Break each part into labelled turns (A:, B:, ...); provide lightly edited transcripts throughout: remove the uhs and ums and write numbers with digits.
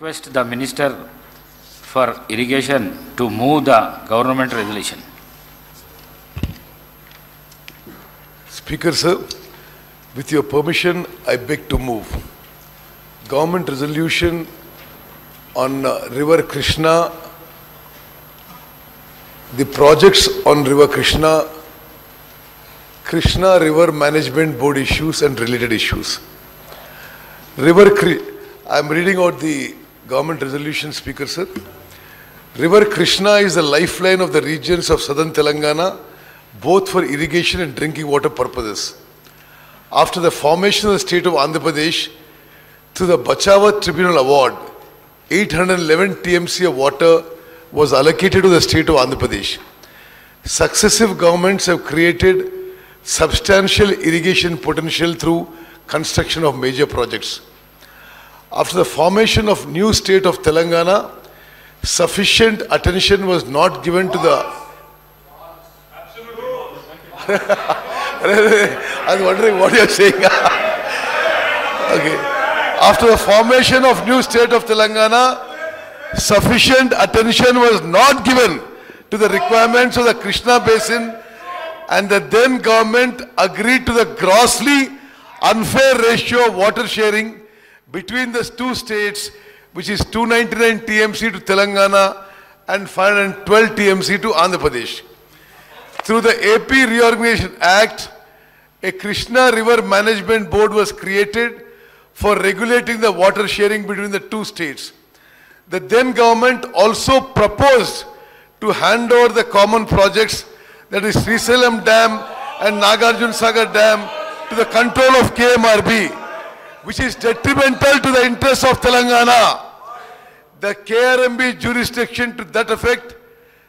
A: Request the Minister for Irrigation to move the government resolution.
B: Speaker sir, with your permission, I beg to move government resolution on River Krishna, the projects on River Krishna, Krishna River Management Board issues and related issues. I am reading out the government resolution, Speaker sir. River Krishna is the lifeline of the regions of southern Telangana, both for irrigation and drinking water purposes. After the formation of the state of Andhra Pradesh, through the Bachawat Tribunal Award, 811 TMC of water was allocated to the state of Andhra Pradesh. Successive governments have created substantial irrigation potential through construction of major projects. After the formation of new state of Telangana, sufficient attention was not given to the... I was wondering what you are saying. Okay. After the formation of new state of Telangana, sufficient attention was not given to the requirements of the Krishna Basin, and the then government agreed to the grossly unfair ratio of water sharing between the two states, which is 299 TMC to Telangana and 512 TMC to Andhra Pradesh. Through the AP Reorganization Act, a Krishna River Management Board was created for regulating the water sharing between the two states. The then government also proposed to hand over the common projects, that is Srisailam Dam and Nagarjuna Sagar Dam, to the control of KMRB, which is detrimental to the interests of Telangana. The KRMB jurisdiction to that effect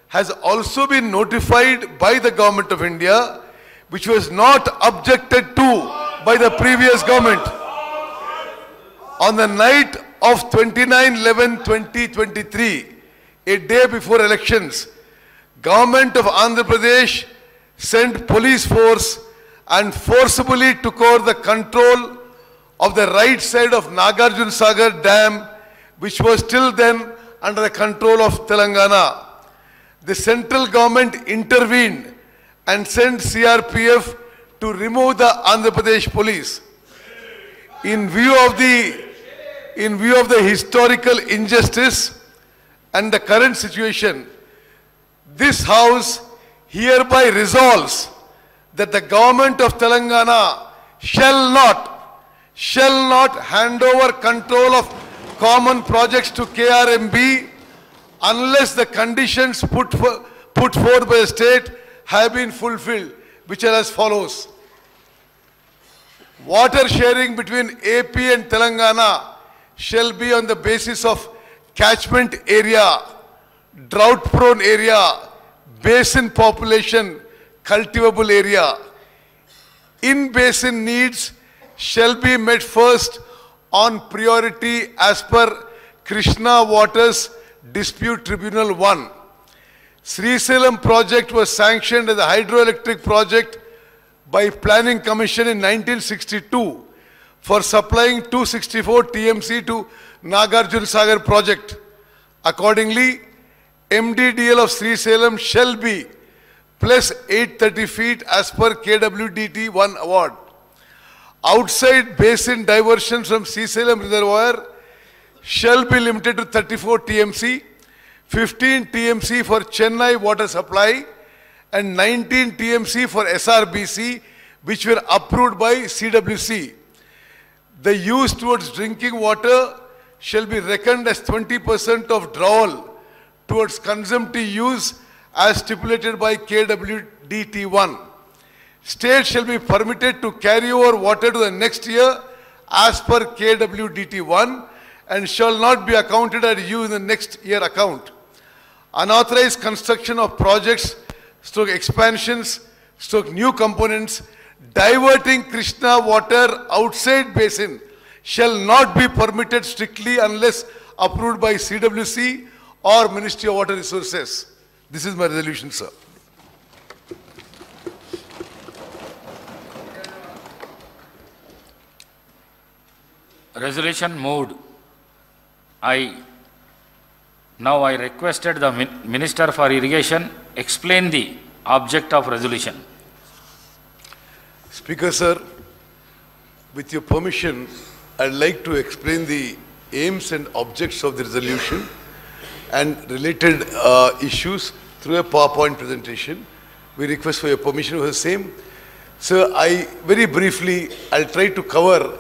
B: has also been notified by the Government of India, which was not objected to by the previous government. On the night of 29/11/2023, a day before elections, Government of Andhra Pradesh sent police force and forcibly took over the control of the right side of Nagarjuna Sagar Dam, which was till then under the control of Telangana. The central government intervened and sent CRPF to remove the Andhra Pradesh police. In view of the historical injustice and the current situation, this House hereby resolves that the government of Telangana shall not hand over control of common projects to KRMB unless the conditions put forth by the state have been fulfilled, which are as follows. Water sharing between AP and Telangana shall be on the basis of catchment area, drought-prone area, basin population, cultivable area. In-basin needs shall be met first on priority as per Krishna Waters Dispute Tribunal 1. Srisailam project was sanctioned as a hydroelectric project by Planning Commission in 1962 for supplying 264 TMC to Nagarjuna Sagar project. Accordingly, MDDL of Srisailam shall be plus 830 feet as per KWDT 1 award. Outside basin diversions from Srisailam reservoir shall be limited to 34 TMC, 15 TMC for Chennai water supply and 19 TMC for SRBC, which were approved by CWC. The use towards drinking water shall be reckoned as 20% of drawal towards consumptive use as stipulated by KWDT 1. State shall be permitted to carry over water to the next year as per KWDT 1 and shall not be accounted at use in the next year account. Unauthorized construction of projects, expansions, new components, diverting Krishna water outside basin shall not be permitted strictly unless approved by CWC or Ministry of Water Resources. This is my resolution, sir.
A: Resolution moved Now I requested the Minister for Irrigation explain the object of resolution.
B: Speaker sir, with your permission, I'd like to explain the aims and objects of the resolution and related issues through a PowerPoint presentation. We request for your permission for the same. Sir, very briefly, I'll try to cover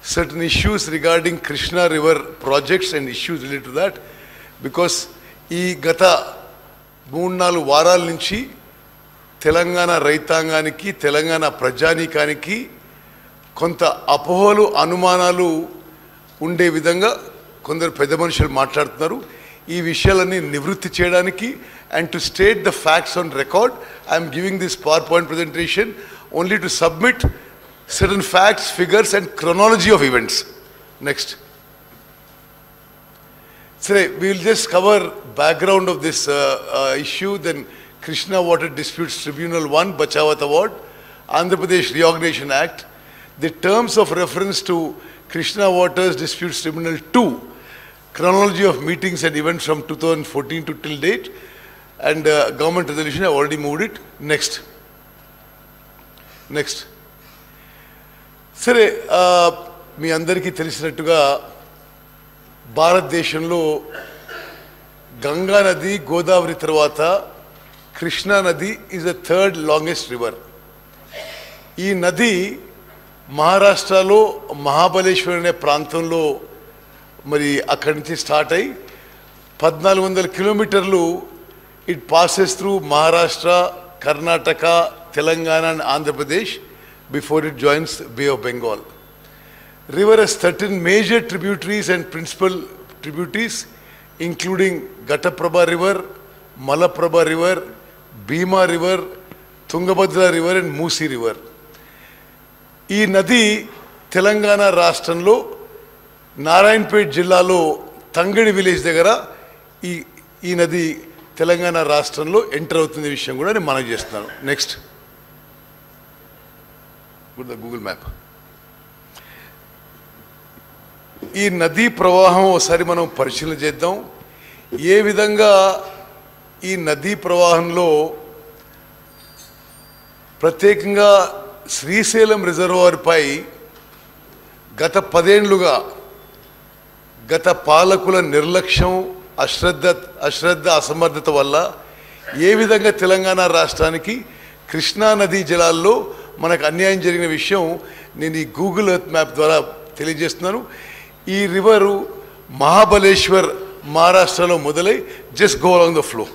B: certain issues regarding Krishna River projects and issues related to that, because ఈ గత 3-4 వారాల నుంచి తెలంగాణ రైతాంగానికి, తెలంగాణ ప్రజానీకానికి కొంత అపోహలు, అనుమానాలు ఉండే విధంగా కొందరు పెద్ద మనుషులు మాట్లాడుతున్నారు. ఈ విషయాలన్నీ నివృత్తి చేయడానికి and to state the facts on record, I am giving this PowerPoint presentation only to submit certain facts, figures and chronology of events. Next. So we will just cover background of this issue, then Krishna Water Disputes Tribunal 1, Bachawat Award, Andhra Pradesh Reorganization Act, the terms of reference to Krishna Waters Disputes Tribunal 2, chronology of meetings and events from 2014 to till date, and government resolution. I already moved it. Next. సరే, మీ అందరికీ తెలిసినట్టుగా భారతదేశంలో గంగా నది, గోదావరి తర్వాత కృష్ణా నది is the 3rd longest river. ఈ నది మహారాష్ట్రలో మహాబలేశ్వర్ అనే ప్రాంతంలో మరి అక్కడి నుంచి స్టార్ట్ అయ్యి 1400 కిలోమీటర్లు it passes through Maharashtra, Karnataka, Telangana and Andhra Pradesh before it joins Bay of Bengal. River has 13 major tributaries and principal tributaries, including Ghataprabha River, Malaprabha River, Bhima River, Tungabhadra River and Musi River. ఈ నది తెలంగాణ రాష్ట్రంలో నారాయణపేట్ జిల్లాలో తంగడి village దగ్గర ఈ నది తెలంగాణ రాష్ట్రంలో enter అవుతున్న విషయం కూడా నేను మనవి చేస్తున్నాను. Next Google map. ఈ నదీ ప్రవాహం ఒకసారి మనం పరిశీలన చేద్దాం. ఏ విధంగా ఈ నదీ ప్రవాహంలో ప్రత్యేకంగా శ్రీశైలం రిజర్వాయర్ పై గత 10 ఏళ్లుగా గత పాలకుల నిర్లక్ష్యం, అశ్రద్ధ, అసమర్థత వల్ల ఏ విధంగా తెలంగాణ రాష్ట్రానికి కృష్ణా నదీ జలాల్లో మనకు అన్యాయం జరిగిన విషయం నేను ఈ గూగుల్ ఎర్త్ మ్యాప్ ద్వారా తెలియజేస్తున్నాను. ఈ రివరు మహాబలేశ్వర్ మహారాష్ట్రలో మొదలై just go along the flow.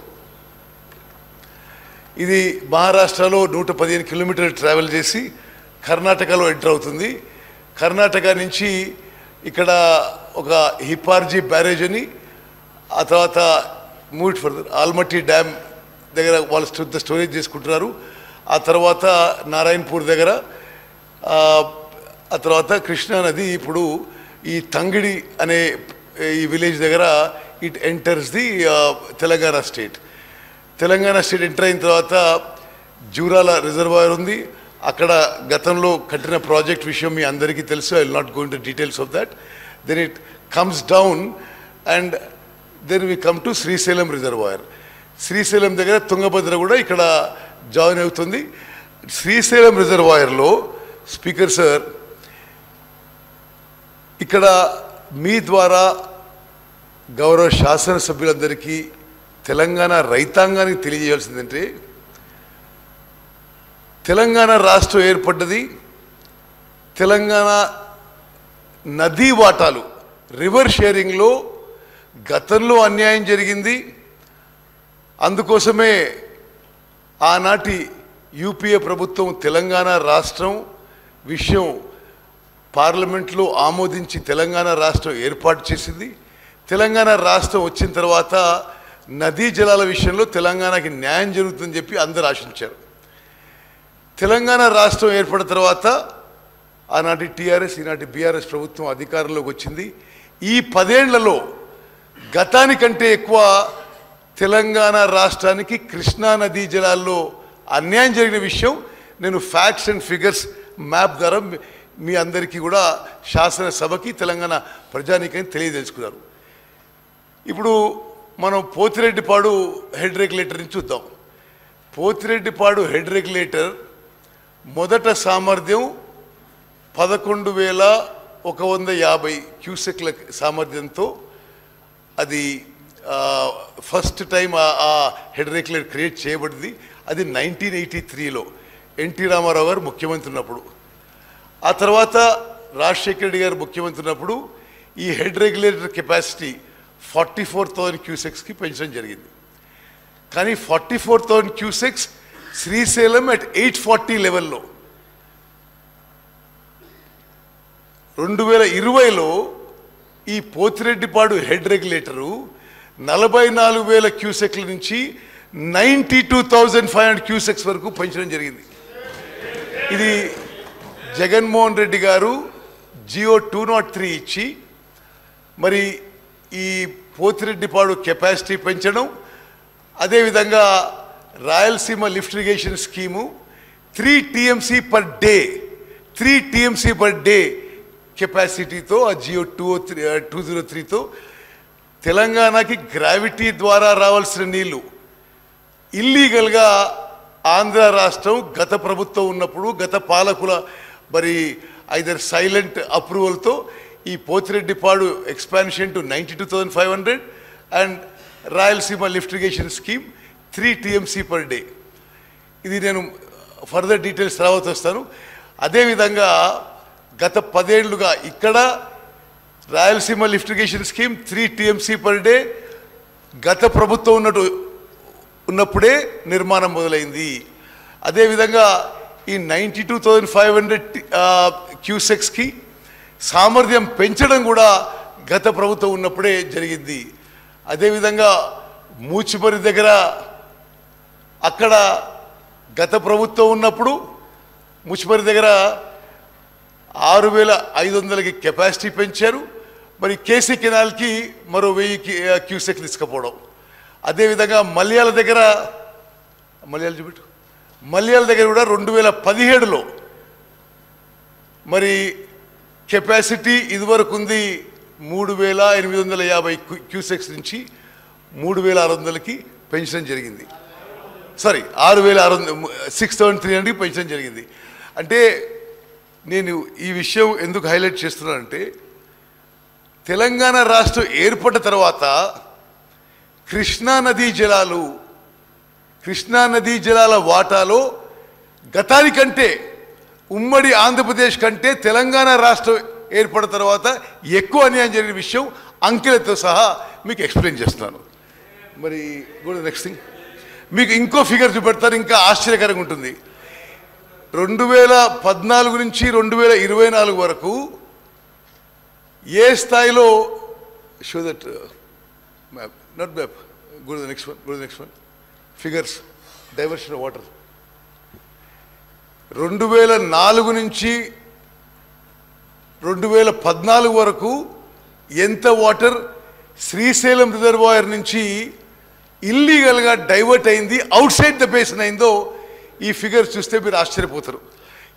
B: ఇది మహారాష్ట్రలో 115 కిలోమీటర్లు ట్రావెల్ చేసి కర్ణాటకలో ఎంటర్ అవుతుంది. కర్ణాటక నుంచి ఇక్కడ ఒక హిపార్జీ బ్యారేజ్ అని, ఆ తర్వాత మూవ్ ఫర్దర్ ఆల్మట్టి డ్యామ్ దగ్గర వాళ్ళు స్టోరేజ్ చేసుకుంటున్నారు. ఆ తర్వాత నారాయణపూర్ దగ్గర, ఆ తర్వాత కృష్ణా నది ఇప్పుడు ఈ తంగిడి అనే ఈ విలేజ్ దగ్గర it enters the Telangana state. Telangana state enter అయిన తర్వాత జూరాల రిజర్వాయర్ ఉంది. అక్కడ గతంలో కట్టిన ప్రాజెక్ట్ విషయం మీ అందరికీ తెలుసు. I will not go in to details of that. Then it comes down and then we come to Srisailam reservoir. Srisailam దగ్గర తుంగభద్ర కూడా ఇక్కడ జాయిన్ అవుతుంది. శ్రీశైలం రిజర్వాయర్లో స్పీకర్ సార్, ఇక్కడ మీ ద్వారా గౌరవ శాసనసభ్యులందరికీ, తెలంగాణ రైతాంగానికి తెలియజేయాల్సిందంటే, తెలంగాణ రాష్ట్రం ఏర్పడ్డది తెలంగాణ నదీ వాటాలు రివర్ షేరింగ్లో గతంలో అన్యాయం జరిగింది. అందుకోసమే ఆనాటి యూపీఏ ప్రభుత్వం తెలంగాణ రాష్ట్రం విషయం పార్లమెంట్లో ఆమోదించి తెలంగాణ రాష్ట్రం ఏర్పాటు చేసింది. తెలంగాణ రాష్ట్రం వచ్చిన తర్వాత నదీ జలాల విషయంలో తెలంగాణకి న్యాయం జరుగుతుందని చెప్పి అందరూ ఆశించారు. తెలంగాణ రాష్ట్రం ఏర్పడిన తర్వాత ఆనాటి టీఆర్ఎస్, ఈనాటి బీఆర్ఎస్ ప్రభుత్వం అధికారంలోకి వచ్చింది. ఈ 10 ఏళ్లలో గతానికంటే ఎక్కువ తెలంగాణ రాష్ట్రానికి కృష్ణా నదీ జలాల్లో అన్యాయం జరిగిన విషయం నేను ఫ్యాక్ట్స్ అండ్ ఫిగర్స్ మ్యాప్ ద్వారా మీ అందరికీ కూడా శాసనసభకి, తెలంగాణ ప్రజానీకానికి తెలియదలుచుకున్నారు. ఇప్పుడు మనం పోతిరెడ్డిపాడు హెడ్ రెగ్యులేటర్ని చూద్దాం. పోతిరెడ్డిపాడు హెడ్ రెగ్యులేటర్ మొదట సామర్థ్యం 11,150 క్యూసెక్ల సామర్థ్యంతో అది ఫస్ట్ టైం ఆ హెడ్ రెగ్యులేటర్ క్రియేట్ చేయబడింది. అది 1983లో ఎన్టీ రామారావు గారు ముఖ్యమంత్రి ఉన్నప్పుడు. ఆ తర్వాత రాజశేఖర రెడ్డి గారు ముఖ్యమంత్రి ఉన్నప్పుడు ఈ హెడ్ రెగ్యులేటర్ కెపాసిటీ 44,000 క్యూసెక్స్కి పెంచడం జరిగింది. కానీ 44,000 క్యూసెక్స్ శ్రీశైలం అట్ 840 లెవెల్లో. 2020లో ఈ పోతిరెడ్డిపాడు హెడ్ రెగ్యులేటరు 44,000 క్యూసెక్ల నుంచి 92,500 క్యూసెక్స్ వరకు పెంచడం జరిగింది. ఇది జగన్మోహన్ రెడ్డి గారు జియో 203 ఇచ్చి మరి ఈ పోతిరెడ్డిపాడు కెపాసిటీ పెంచడం, అదేవిధంగా Rayalaseema lift irrigation scheme 3 TMC per day కెపాసిటీతో ఆ జియో 203తో తెలంగాణకి గ్రావిటీ ద్వారా రావాల్సిన నీళ్లు ఇల్లీగల్గా ఆంధ్ర రాష్ట్రం గత ప్రభుత్వం ఉన్నప్పుడు గత పాలకుల మరి ఐదర్ సైలెంట్ అప్రూవల్తో ఈ Pothireddypadu expansion to 92,500 and Rayalaseema lift irrigation scheme 3 TMC per day. ఇది నేను ఫర్దర్ డీటెయిల్స్ తర్వాత వస్తాను. అదేవిధంగా గత 10 ఏళ్లుగా ఇక్కడ Rayalaseema lift irrigation scheme 3 TMC per day గత ప్రభుత్వం ఉన్నప్పుడే నిర్మాణం మొదలైంది. అదేవిధంగా ఈ 92,500 క్యూసెక్స్కి సామర్థ్యం పెంచడం కూడా గత ప్రభుత్వం ఉన్నప్పుడే జరిగింది. అదేవిధంగా మూచిపరి దగ్గర అక్కడ గత ప్రభుత్వం ఉన్నప్పుడు మూచిపరి దగ్గర 6,500కి కెపాసిటీ పెంచారు. మరి కేసీ కెనాల్కి మరో 1000 క్యూసెక్ తీసుకుపోవడం. అదేవిధంగా మల్యాల దగ్గర కూడా 2017లో మరి కెపాసిటీ ఇదివరకు ఉంది 3,850 క్యూసెక్స్ నుంచి 3,600కి పెంచడం జరిగింది. 6,300కి పెంచడం జరిగింది. అంటే నేను ఈ విషయం ఎందుకు హైలైట్ చేస్తున్నానంటే తెలంగాణ రాష్ట్రం ఏర్పడిన తర్వాత కృష్ణా నదీ జలాల వాటాలో గతానికంటే ఉమ్మడి ఆంధ్రప్రదేశ్ కంటే తెలంగాణ రాష్ట్రం ఏర్పడిన తర్వాత ఎక్కువ అన్యాయం జరిగిన విషయం అంకెలతో సహా మీకు ఎక్స్ప్లెయిన్ చేస్తున్నాను. మరి నెక్స్ట్ థింగ్ మీకు ఇంకో ఫిగర్ చూపెడతారు, ఇంకా ఆశ్చర్యకరంగా ఉంటుంది. 2014 నుంచి 2024 వరకు ఏ స్థాయిలో show that map not map go to the next one figures diversion of water 2004 నుంచి 2014 వరకు ఎంత వాటర్ శ్రీశైలం రిజర్వాయర్ నుంచి ఇల్లీగల్గా డైవర్ట్ అయింది, అవుట్ సైడ్ ద బేసిన్ అయిందో ఈ ఫిగర్ చూస్తే మీరు ఆశ్చర్యపోతారు.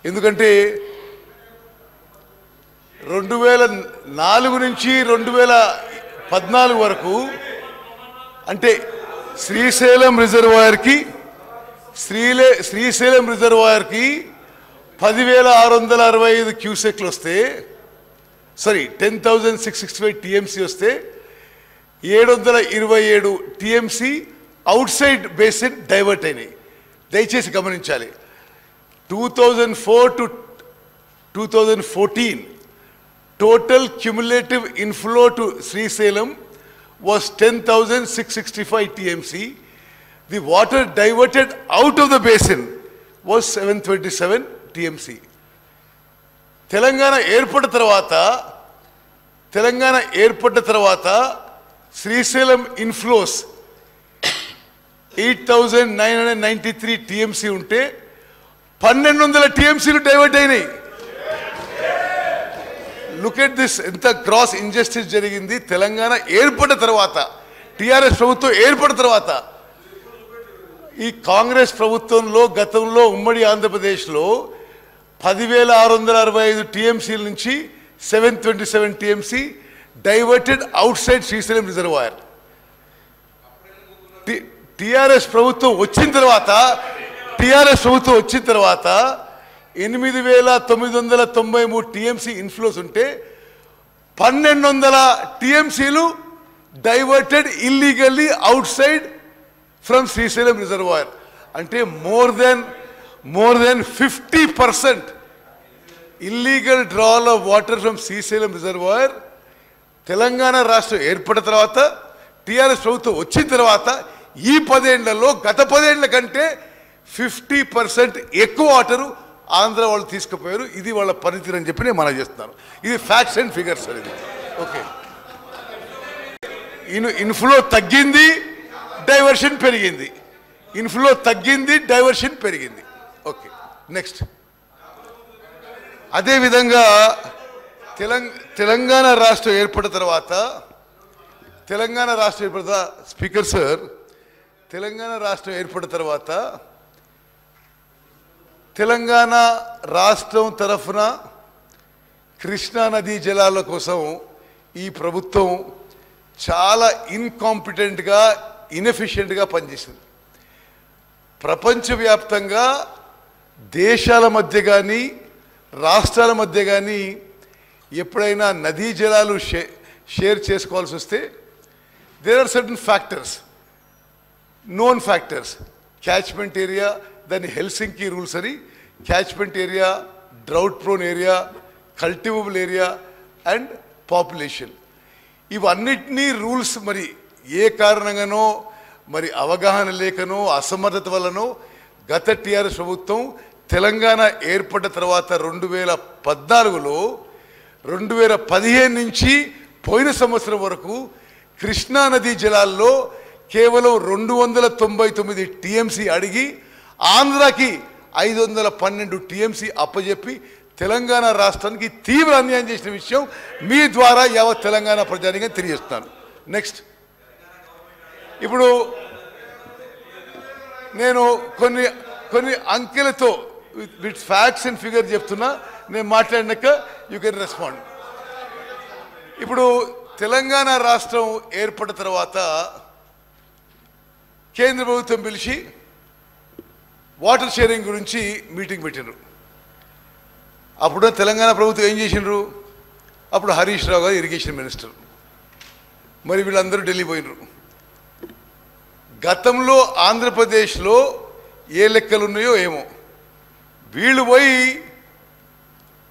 B: ఎందుకంటే 2004 నుంచి 2014 వరకు అంటే శ్రీశైలం రిజర్వాయర్కి 10,665 క్యూసెక్లు వస్తే 10,665 టీఎంసీ వస్తే 727 TMC out side basin divert అయినాయి. దయచేసి గమనించాలి. 2004 to 2014 total cumulative inflow to Srisailam was 10,665 TMC. The water diverted out of the basin was 727 TMC. Telangana ఏర్పడిన తర్వాత శ్రీశైలం ఇన్ఫ్లోస్ 8,993 టీఎంసీ ఉంటే 1,200 టీఎంసీలు డైవర్ట్ అయినాయి. లుక్ ఎట్ దిస్, ఎంత క్రాస్ ఇంజస్టిస్ జరిగింది. తెలంగాణ ఏర్పడిన తర్వాత, టిఆర్ఎస్ ప్రభుత్వం ఏర్పడిన తర్వాత, ఈ కాంగ్రెస్ ప్రభుత్వంలో గతంలో ఉమ్మడి ఆంధ్రప్రదేశ్లో 10,665 టీఎంసీల నుంచి 727 TMC diverted outside Srisailam reservoir. TRS ప్రభుత్వం వచ్చిన తర్వాత 8,993 టీఎంసీ ఇన్ఫ్లోస్ ఉంటే 1,200 టీఎంసీలు diverted illegally outside from Srisailam reservoir. అంటే more than 50% illegal drawal of water from Srisailam reservoir Telangana రాష్ట్రం ఏర్పడిన తర్వాత టిఆర్ఎస్ ప్రభుత్వం వచ్చిన తర్వాత ఈ 10 ఏళ్లలో గత 10 ఏళ్ల కంటే 50% ఎక్కువ వాటరు ఆంధ్ర వాళ్ళు తీసుకుపోయారు. ఇది వాళ్ళ పనితీరు అని చెప్పి నేను మనం చేస్తున్నాను. ఇది ఫ్యాక్ట్స్ అండ్ ఫిగర్స్ అనేది. ఓకే, ఇన్ఫ్లో తగ్గింది, డైవర్షన్ పెరిగింది. ఇన్ఫ్లో తగ్గింది, డైవర్షన్ పెరిగింది. Okay, next. అదేవిధంగా తెలంగాణ రాష్ట్రం ఏర్పడిన తర్వాత స్పీకర్ సార్, తెలంగాణ రాష్ట్రం ఏర్పడిన తర్వాత తెలంగాణ రాష్ట్రం తరఫున కృష్ణా నదీ జలాల కోసం ఈ ప్రభుత్వం చాలా ఇన్కాంపిటెంట్గా, ఇన్ఎఫిషియెంట్గా పనిచేసింది. ప్రపంచవ్యాప్తంగా దేశాల మధ్య కానీ రాష్ట్రాల మధ్య కానీ ఎప్పుడైనా నదీ జలాలు షేర్ చేసుకోవాల్సి వస్తే there are certain factors, known factors. Catchment area, then Helsinki rules అని, catchment area, drought prone area, cultivable area and population. ఇవన్నిటినీ రూల్స్ మరి ఏ కారణంగానో, మరి అవగాహన లేకనో, అసమర్థత వల్లనో గత టిఆర్ఎస్ ప్రభుత్వం తెలంగాణ ఏర్పడ్డ తర్వాత 2014లో 2015 నుంచి పోయిన సంవత్సరం వరకు కృష్ణా నదీ జలాల్లో కేవలం 299 టీఎంసీ అడిగి ఆంధ్రాకి 512 టీఎంసీ అప్పజెప్పి తెలంగాణ రాష్ట్రానికి తీవ్ర అన్యాయం చేసిన విషయం మీ ద్వారా యావత్ తెలంగాణ ప్రజానిగా తెలియజేస్తున్నాను. నెక్స్ట్, ఇప్పుడు నేను కొన్ని అంకెలతో విత్ ఫ్యాక్ట్స్ అండ్ ఫిగర్ చెప్తున్నా. నేను మాట్లాడినాక యూ కెన్ రెస్పాండ్. ఇప్పుడు తెలంగాణ రాష్ట్రం ఏర్పడిన తర్వాత కేంద్ర ప్రభుత్వం పిలిచి వాటర్ షేరింగ్ గురించి మీటింగ్ పెట్టినారు. అప్పుడు తెలంగాణ ప్రభుత్వం ఏం చేసినారు? అప్పుడు హరీష్ రావు గారు ఇరిగేషన్ మినిస్టర్, మరి వీళ్ళందరూ ఢిల్లీ పోయినారు. గతంలో ఆంధ్రప్రదేశ్లో ఏ లెక్కలు ఉన్నాయో ఏమో, వీళ్ళు పోయి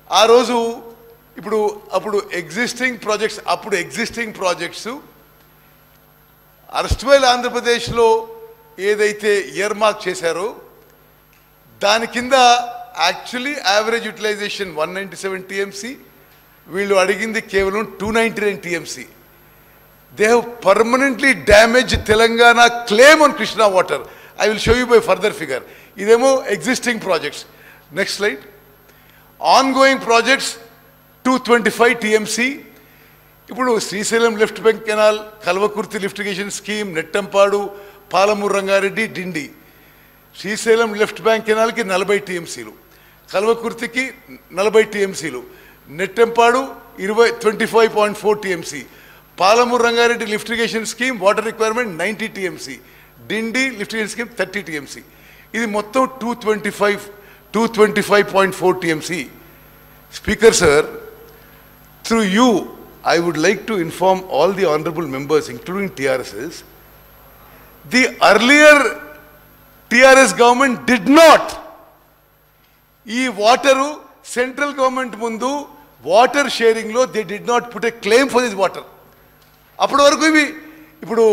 B: ఆ రోజు అప్పుడు ఎగ్జిస్టింగ్ ప్రాజెక్ట్స్ అర్స్ట్వైల్ ఆంధ్రప్రదేశ్లో ఏదైతే ఇయర్ మార్క్ చేశారో దాని కింద యాక్చువల్లీ యావరేజ్ యూటిలైజేషన్ 197 టీఎంసీ, వీళ్ళు అడిగింది కేవలం 299 TMC. They have permanently damage Telangana claim on Krishna water. I will show you by further figure. ఇదేమో existing projects. Next slide. Ongoing projects 225 TMC. ఇప్పుడు Srisailam left bank canal, Kalwakurthy lift irrigation scheme, Nettempadu, Palamuru Rangareddy, Dindi. Srisailam left bank కెనాల్కి 40 టీఎంసీలు, కల్వకుర్తికి 40 టీఎంసీలు, Nettempadu 25.4 TMC, Palamuru Rangareddy lift irrigation scheme water requirement 90 TMC, Dindi lift irrigation scheme 30 TMC. ఇది మొత్తం 225.4 TMC. Speaker sir, through you, I would like to inform all the honorable members, including TRSs, the earlier TRS government did not. ఈ water central government ముందు water షేరింగ్లో they did not put a claim for this water. అప్పటి వరకు ఇప్పుడు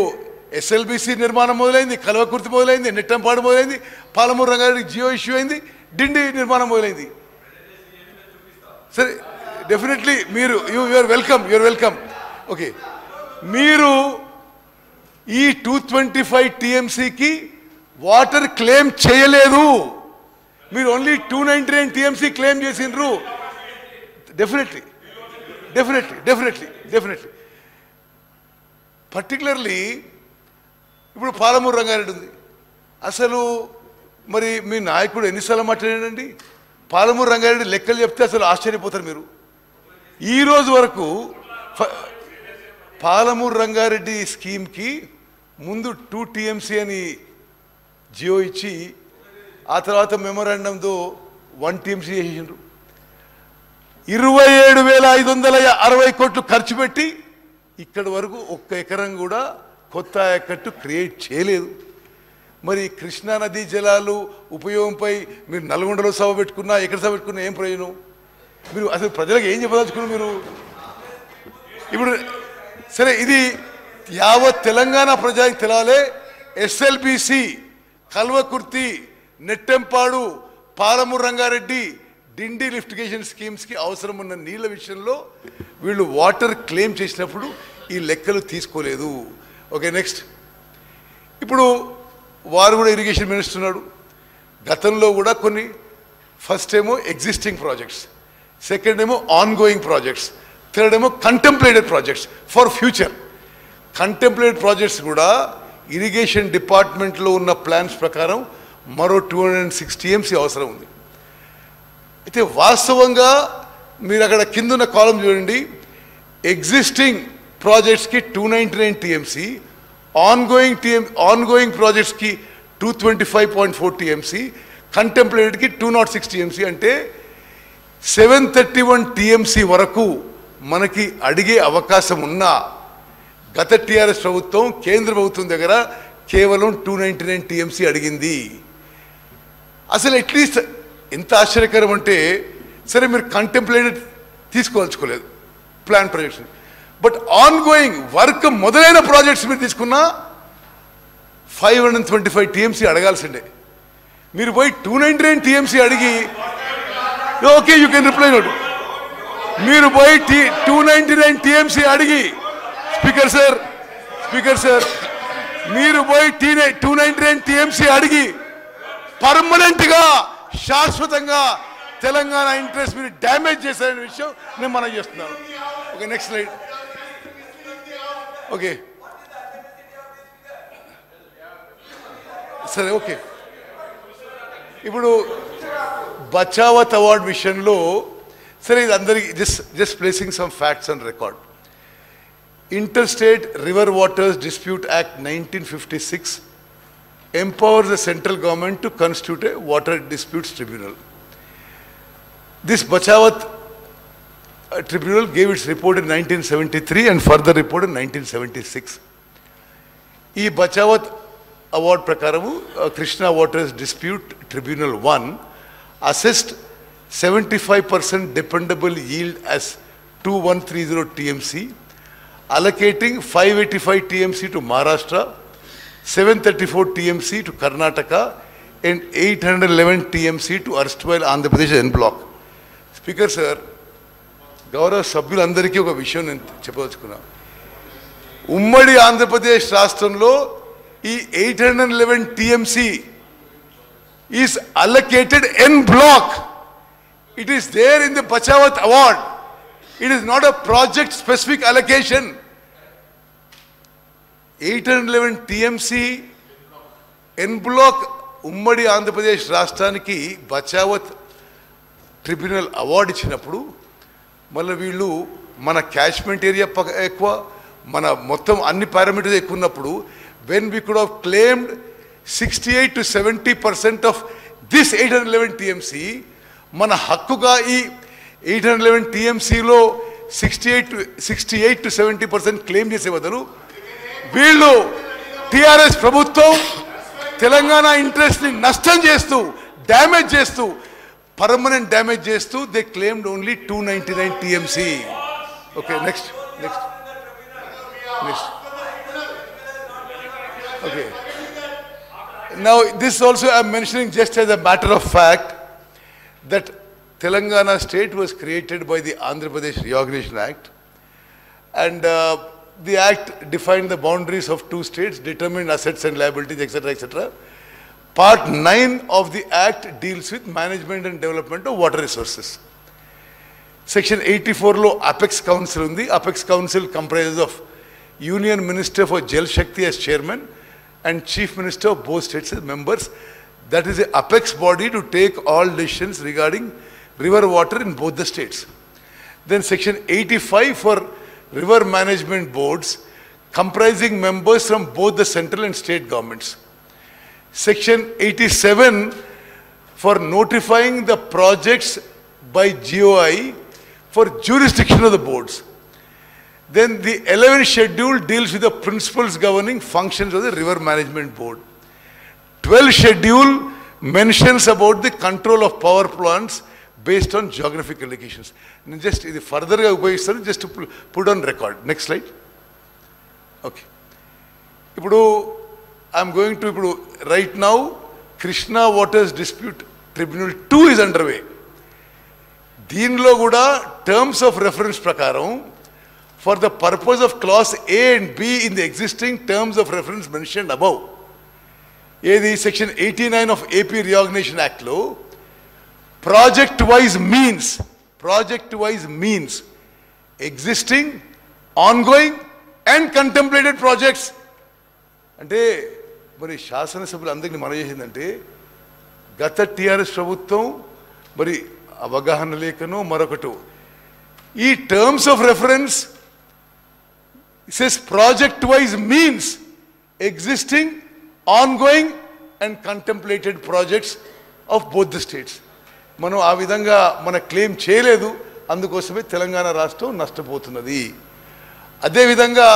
B: SLBC నిర్మాణం మొదలైంది, కల్వకుర్తి మొదలైంది, నెట్టంపాడు మొదలైంది, Palamuru Rangareddy Jio issue అయింది, డిండి నిర్మాణం మొదలైంది. సరే, డెఫినెట్లీ మీరు యూఆర్ వెల్కమ్. ఓకే, మీరు ఈ 225 టీఎంసీకి వాటర్ క్లెయిమ్ చేయలేదు. మీరు ఓన్లీ 299 టీఎంసీ క్లెయిమ్ చేసిండ్రు. డెఫినెట్లీ పర్టికులర్లీ ఇప్పుడు పాలమూరు రంగారెడ్డి ఉంది. అసలు మరి మీ నాయకుడు ఎన్నిసార్లు మాట్లాడాడండి? పాలమూరు రంగారెడ్డి లెక్కలు చెప్తే అసలు ఆశ్చర్యపోతారు మీరు. ఈరోజు వరకు పాలమూరు రంగారెడ్డి స్కీమ్కి ముందు 2 TMC అని జియో ఇచ్చి ఆ తర్వాత మెమోరాండంతో 1 TMC చేసిండ్రు. 27,560 కోట్లు ఖర్చు పెట్టి ఇక్కడి వరకు ఒక్క ఎకరం కూడా కొత్త ఆయకట్టు క్రియేట్ చేయలేదు. మరి కృష్ణా నదీ జలాలు ఉపయోగంపై మీరు నల్గొండలో సభ పెట్టుకున్నా ఎక్కడ సభ పెట్టుకున్నా ఏం ప్రయోజనం? మీరు అసలు ప్రజలకు ఏం చెప్పదలుచుకున్నారు మీరు? ఇప్పుడు సరే, ఇది యావత్ తెలంగాణ ప్రజలకు తెలాలే. SLBC, కల్వకుర్తి, నెట్టెంపాడు, పాలమూరు రంగారెడ్డి, డిండి లిఫ్టిగేషన్ స్కీమ్స్కి అవసరం ఉన్న నీళ్ళ విషయంలో వీళ్ళు వాటర్ క్లెయిమ్ చేసినప్పుడు ఈ లెక్కలు తీసుకోలేదు. Okay, next. ఇప్పుడు వారు కూడా ఇరిగేషన్ మినిస్టర్ ఉన్నాడు. గతంలో కూడా కొన్ని, ఫస్ట్ ఏమో ఎగ్జిస్టింగ్ ప్రాజెక్ట్స్, సెకండ్ ఏమో ఆన్ గోయింగ్ ప్రాజెక్ట్స్, థర్డ్ ఏమో contemplated projects for future. Contemplated projects కూడా ఇరిగేషన్ డిపార్ట్మెంట్లో ఉన్న ప్లాన్స్ ప్రకారం మరో 206 TMC అవసరం ఉంది. అయితే వాస్తవంగా మీరు అక్కడ కింద ఉన్న కాలం చూడండి, ఎగ్జిస్టింగ్ ప్రాజెక్ట్స్కి 299 TMC, ఆన్ గోయింగ్ ప్రాజెక్ట్స్కి 225.4 TMC, కంటెంప్లేటెడ్కి 206 TMC. అంటే 731 TMC వరకు మనకి అడిగే అవకాశం ఉన్నా గత టీఆర్ఎస్ ప్రభుత్వం కేంద్ర ప్రభుత్వం దగ్గర కేవలం 299 TMC అడిగింది. అసలు అట్లీస్ట్ ఎంత ఆశ్చర్యకరం అంటే, సరే మీరు కంటెంప్లేటెడ్ తీసుకోవాల్చుకోలేదు plan projects, but ongoing work మొదలైన ప్రాజెక్ట్స్ మీరు తీసుకున్నా 525 TMC అడగాల్సిందే. మీరు పోయి 299 TMC అడిగి, okay you can reply note. మీరు పోయి 299 TMC అడిగి, స్పీకర్ సార్ మీరు పోయి 299 TMC అడిగి పర్మనెంట్గా శాశ్వతంగా తెలంగాణ ఇంట్రెస్ట్ మీరు డ్యామేజ్ చేశారనే విషయం నేను మనం చేస్తున్నాను. Okay, next slide. ఓకే సరే, ఓకే. ఇప్పుడు బచావత్ అవార్డ్ విషయంలో సరే, ఇది అందరికీ just placing some facts and record. Interstate River Waters Dispute Act 1956 empowers the central government to constitute a water disputes tribunal. This Bachawat tribunal gave its report in 1973 and further report in 1976. ఈ Bachawat award prakaramu Krishna Waters Dispute Tribunal 1 assessed 75% dependable yield as 2130 TMC, allocating 585 TMC to Maharashtra, 734 TMC to Karnataka, and 811 TMC to erstwhile Andhra Pradesh en block. Speaker sir, గౌరవ సభ్యులందరికీ ఒక విషయం నేను చెప్పదలుచుకున్నా. ఉమ్మడి ఆంధ్రప్రదేశ్ రాష్ట్రంలో ఈ 811 TMC is allocated en block. It is there in the Bachawat award. It is not a project specific allocation. 811 TMC en block ఉమ్మడి ఆంధ్రప్రదేశ్ రాష్ట్రానికి బచావత్ ట్రిబ్యునల్ అవార్డు ఇచ్చినప్పుడు మళ్ళీ వీళ్ళు మన క్యాచ్మెంట్ ఏరియా ఎక్కువ, మన మొత్తం అన్ని పారామీటర్స్ ఎక్కువ ఉన్నప్పుడు when we could have claimed 68 to 70% of this 811 TMC, మన హక్కుగా ఈ 811 TMCలో 68 to 70% క్లెయిమ్ చేసే బదులు వీళ్ళు టిఆర్ఎస్ ప్రభుత్వం తెలంగాణ ఇంట్రెస్ట్ ని నష్టం చేస్తూ, డ్యామేజ్ చేస్తూ, పర్మనెంట్ డ్యామేజ్ చేస్తూ they claimed only 299 TMC. Okay, next. Okay, now this also I'm mentioning just as a matter of fact that Telangana state was created by the Andhra Pradesh Reorganization Act, and the act defined the boundaries of 2 states, determined assets and liabilities, etc., etc. Part 9 of the act deals with management and development of water resources. Section 84 lo Apex Council undi. Apex Council comprises of Union Minister for Jal Shakti as chairman and Chief Minister of both states as members. That is an apex body to take all decisions regarding river water in both the states. Then section 85 for river management boards comprising members from both the central and state governments. Section 87 for notifying the projects by GOI for jurisdiction of the boards. Then the 11th schedule deals with the principles governing functions of the River Management Board. 12th schedule mentions about the control of power plants based on geographical locations. Just further just to put on record. Next slide. Okay. I'm going to right now Krishna Waters Dispute Tribunal 2 is underway. దీనిలో కూడా terms of reference ప్రకారం for the purpose of clause A and B in the existing terms of reference mentioned above. ఏది section 89 of AP Reorganization Act లో project wise means existing, ongoing and contemplated projects. అంటే మరి శాసనసభ్యులు అందరినీ మనం చేసిందంటే గత టిఆర్ఎస్ ప్రభుత్వం మరి అవగాహన లేకనో మరొకటో ఈ terms of reference says project wise means existing, ongoing and contemplated projects of both the states. మనం ఆ విధంగా మన క్లెయిమ్ చేయలేదు, అందుకోసమే తెలంగాణ రాష్ట్రం నష్టపోతున్నది. అదే విధంగా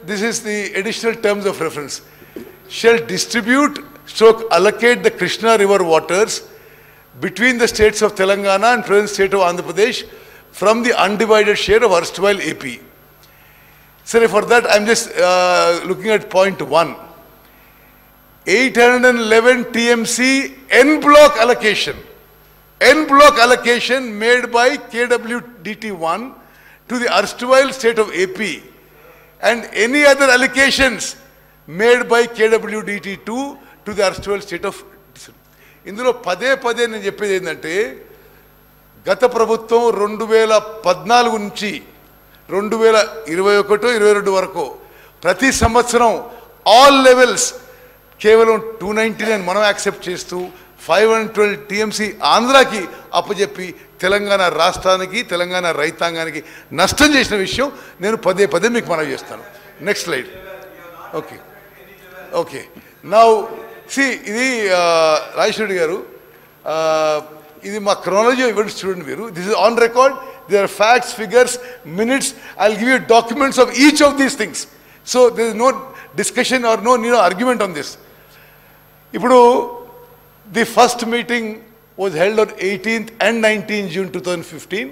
B: this is the additional terms of reference. Shall distribute / allocate the Krishna river waters between the states of Telangana and present state of Andhra Pradesh from the undivided share of erstwhile AP. So for that I'm just looking at point 1. 811 TMC N block allocation made by KWDT1 to the erstwhile state of AP and any other allocations made by KWDT2 to the erstwhile state of. ఇందులో పదే నేను చెప్పేది ఏంటంటే గత ప్రభుత్వం 2014 నుంచి 2021-22 వరకు ప్రతి సంవత్సరం ఆల్ లెవెల్స్ కేవలం 299 మనం యాక్సెప్ట్ చేస్తూ 512 టీఎంసీ ఆంధ్రాకి అప్పచెప్పి తెలంగాణ రాష్ట్రానికి తెలంగాణ రైతాంగానికి నష్టం చేసిన విషయం నేను పదే మీకు మనవి చేస్తాను. Next slide. ఓకే నౌ ఇది రాజేశ్వరి గారు ఇది మా క్రోనాలజీ ఈవెంట్స్ చూడండి మీరు. This is on record. There are facts, figures, minutes. I will give you documents of each of these things. So there is no discussion or no argument on this. ఇప్పుడు the first meeting was held on 18th and 19th June 2015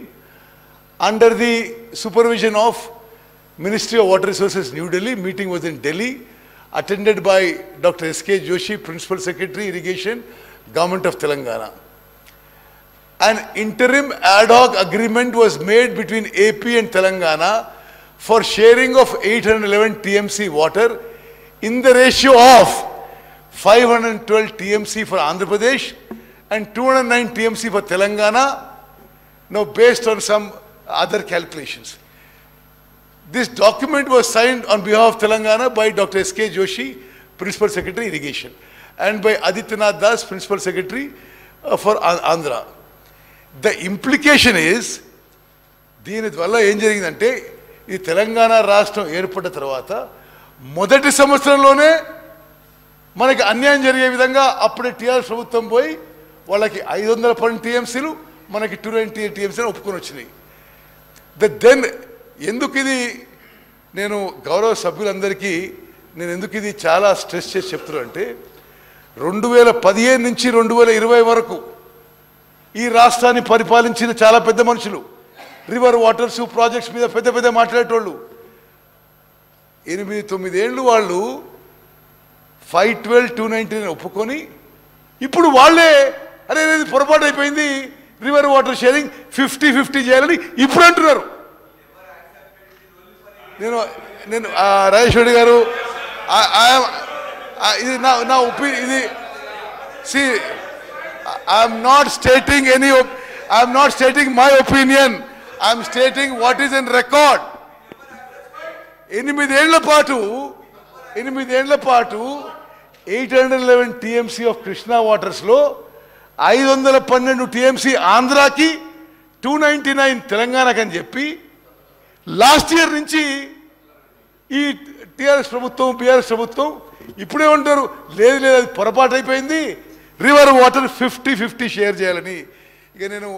B: under the supervision of Ministry of Water Resources, New Delhi. Meeting was in Delhi, attended by Dr. S.K. Joshi, Principal Secretary, Irrigation, Government of Telangana. An interim ad hoc agreement was made between AP and Telangana for sharing of 811 TMC water in the ratio of 512 TMC for Andhra Pradesh and 209 TMC for Telangana, now based on some other calculations. This document was signed on behalf of Telangana by Dr. S.K. Joshi, Principal Secretary, Irrigation, and by Adityanath Das, Principal Secretary for Andhra. The implication is, దీని వల్ల ఏం జరిగిందంటే ఈ తెలంగాణ రాష్ట్రం ఏర్పడిన తర్వాత మొదటి సంవత్సరంలోనే మనకి అన్యాయం జరిగే విధంగా అప్పుడే టీఆర్ఎస్ ప్రభుత్వం పోయి వాళ్ళకి 512 టీఎంసీలు మనకి 290 టీఎంసీలు ఒప్పుకొని వచ్చినాయి. దెన్ ఎందుకు ఇది నేను గౌరవ సభ్యులందరికీ నేను ఎందుకు ఇది చాలా స్ట్రెస్ చేసి చెప్తున్నాను అంటే 2015 నుంచి 2020 వరకు ఈ రాష్ట్రాన్ని పరిపాలించిన చాలా పెద్ద మనుషులు, రివర్ వాటర్స్ ప్రాజెక్ట్స్ మీద పెద్ద మాట్లాడేటోళ్ళు 8-9 ఏళ్ళు వాళ్ళు 512, 290 ఒప్పుకొని ఇప్పుడు వాళ్ళే అరే పొరపాటు అయిపోయింది రివర్ వాటర్ షేరింగ్ 50-50 చేయాలని ఇప్పుడు అంటున్నారు. నేను రాజేశ్వరి గారు ఇది నా ఒపీనియన్. ఇది I'm not stating my opinion, I'm stating what is in record. 8 ఏళ్ల పాటు 811 TMC ఆఫ్ కృష్ణా వాటర్స్లో 512 TMC ఆంధ్రాకి, 299 తెలంగాణకి అని చెప్పి లాస్ట్ ఇయర్ నుంచి ఈ టిఆర్ఎస్ ప్రభుత్వం బీఆర్ఎస్ ప్రభుత్వం ఇప్పుడేమంటారు, లేదు లేదు అది పొరపాటు అయిపోయింది, రివర్ వాటర్ 50-50 షేర్ చేయాలని. ఇక నేను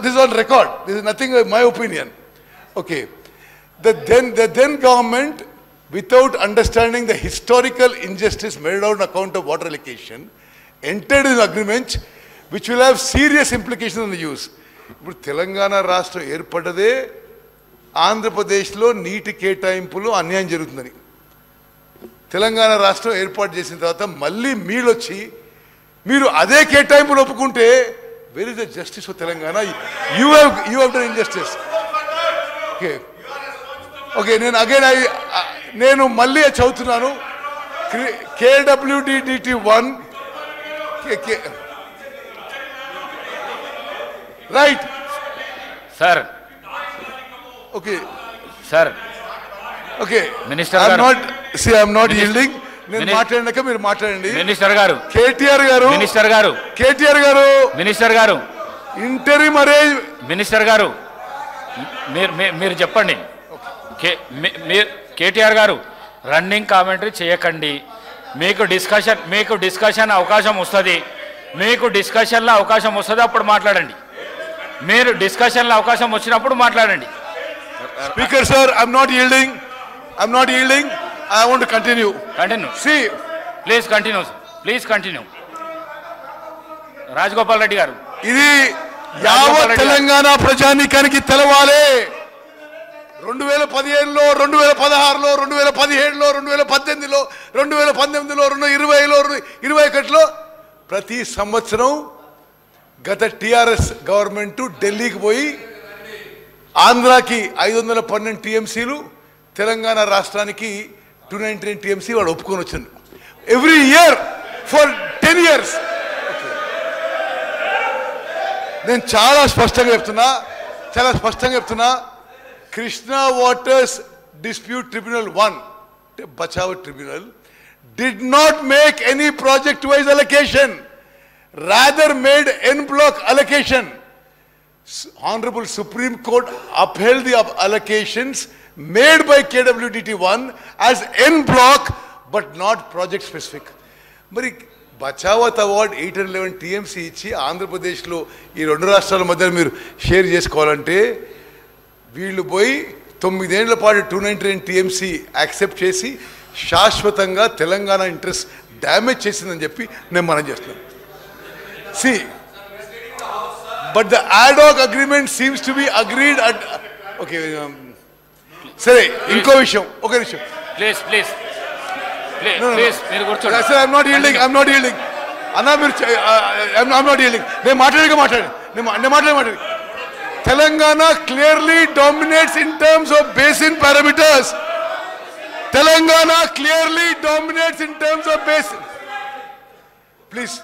B: this on record, this is nothing my opinion. Okay, the then government, without understanding the historical injustice made out on account of water allocation, entered in agreement which will have serious implications on the use. ఇప్పుడు తెలంగాణ రాష్ట్రం ఏర్పడ్డదే ఆంధ్రప్రదేశ్లో నీటి కేటాయింపులు అన్యాయం జరుగుతుందని. తెలంగాణ రాష్ట్రం ఏర్పాటు చేసిన తర్వాత మళ్ళీ మీరొచ్చి మీరు అదే కేటాయింపులు ఒప్పుకుంటే where is the justice for Telangana? You have done injustice. Okay okay, నేను మళ్ళీ చదువుతున్నాను. KWDDT1 right
A: sir.
B: Okay
A: sir,
B: okay,
A: minister
B: I'm not yielding. నేను మాట్లాడినాక మీరు మాట్లాడండి.
A: మినిస్టర్ గారు,
B: కేటీఆర్ గారు,
A: మినిస్టర్ గారు,
B: కేటీఆర్ గారు,
A: మినిస్టర్ గారు,
B: ఇంటరిమ్ అరేంజ్,
A: మినిస్టర్ గారు మీరు చెప్పండి. కేటీఆర్ గారు రన్నింగ్ కామెంటరీ చేయకండి. మీకు డిస్కషన్ అవకాశం వస్తుంది, మీకు డిస్కషన్లో అవకాశం వస్తుంది, అప్పుడు మాట్లాడండి. మీరు డిస్కషన్లో అవకాశం వచ్చినప్పుడు మాట్లాడండి.
B: Speaker sir, I'm not yielding. I want to continue.
A: See, please continue. Rajagopal Reddy గారు,
B: ఇది యావత్ తెలంగాణ ప్రజానీకానికి తెలవాలి. 2015లో, 2016లో, 2017లో, 2018లో, 2019లో, 2020లో, 2021లో ప్రతి సంవత్సరం గత టిఆర్ఎస్ గవర్నమెంట్ ఢిల్లీకి పోయి ఆంధ్రాకి 512 టీఎంసీలు, తెలంగాణ రాష్ట్రానికి 299 టీఎంసీ వాడు ఒప్పుకొని వచ్చింది. Every year for 10 years. నేను చాలా స్పష్టంగా చెప్తున్నా, Krishna waters dispute tribunal 1, Bachawat tribunal, did not make any project wise allocation, rather made en bloc allocation. Honorable Supreme Court upheld the allocations made by KWDT1 as en bloc but not project specific. మరి Bachawat award 811 TMC ఇచ్చి ఆంధ్రప్రదేశ్లో ఈ రెండు రాష్ట్రాల మధ్య మీరు share చేసుకోవాలంటే వీళ్ళు పోయి 9 ఏళ్ల పాటు 299 టీఎంసీ యాక్సెప్ట్ చేసి శాశ్వతంగా తెలంగాణ ఇంట్రెస్ట్ డ్యామేజ్ చేసిందని చెప్పి నేను మనం చేస్తున్నాను. See, but the ad hoc agreement seems to be agreed at. Okay, సరే, ఇంకో విషయం, ఒక నిమిషం
A: ప్లీజ్ మీరు కూర్చోండి.
B: Sir, I'm not yielding. అన్నా మీరు I'm not yielding. నేను మాట్లాడి Telangana clearly dominates in terms of basin parameters. Telangana clearly dominates in terms of basin. Please.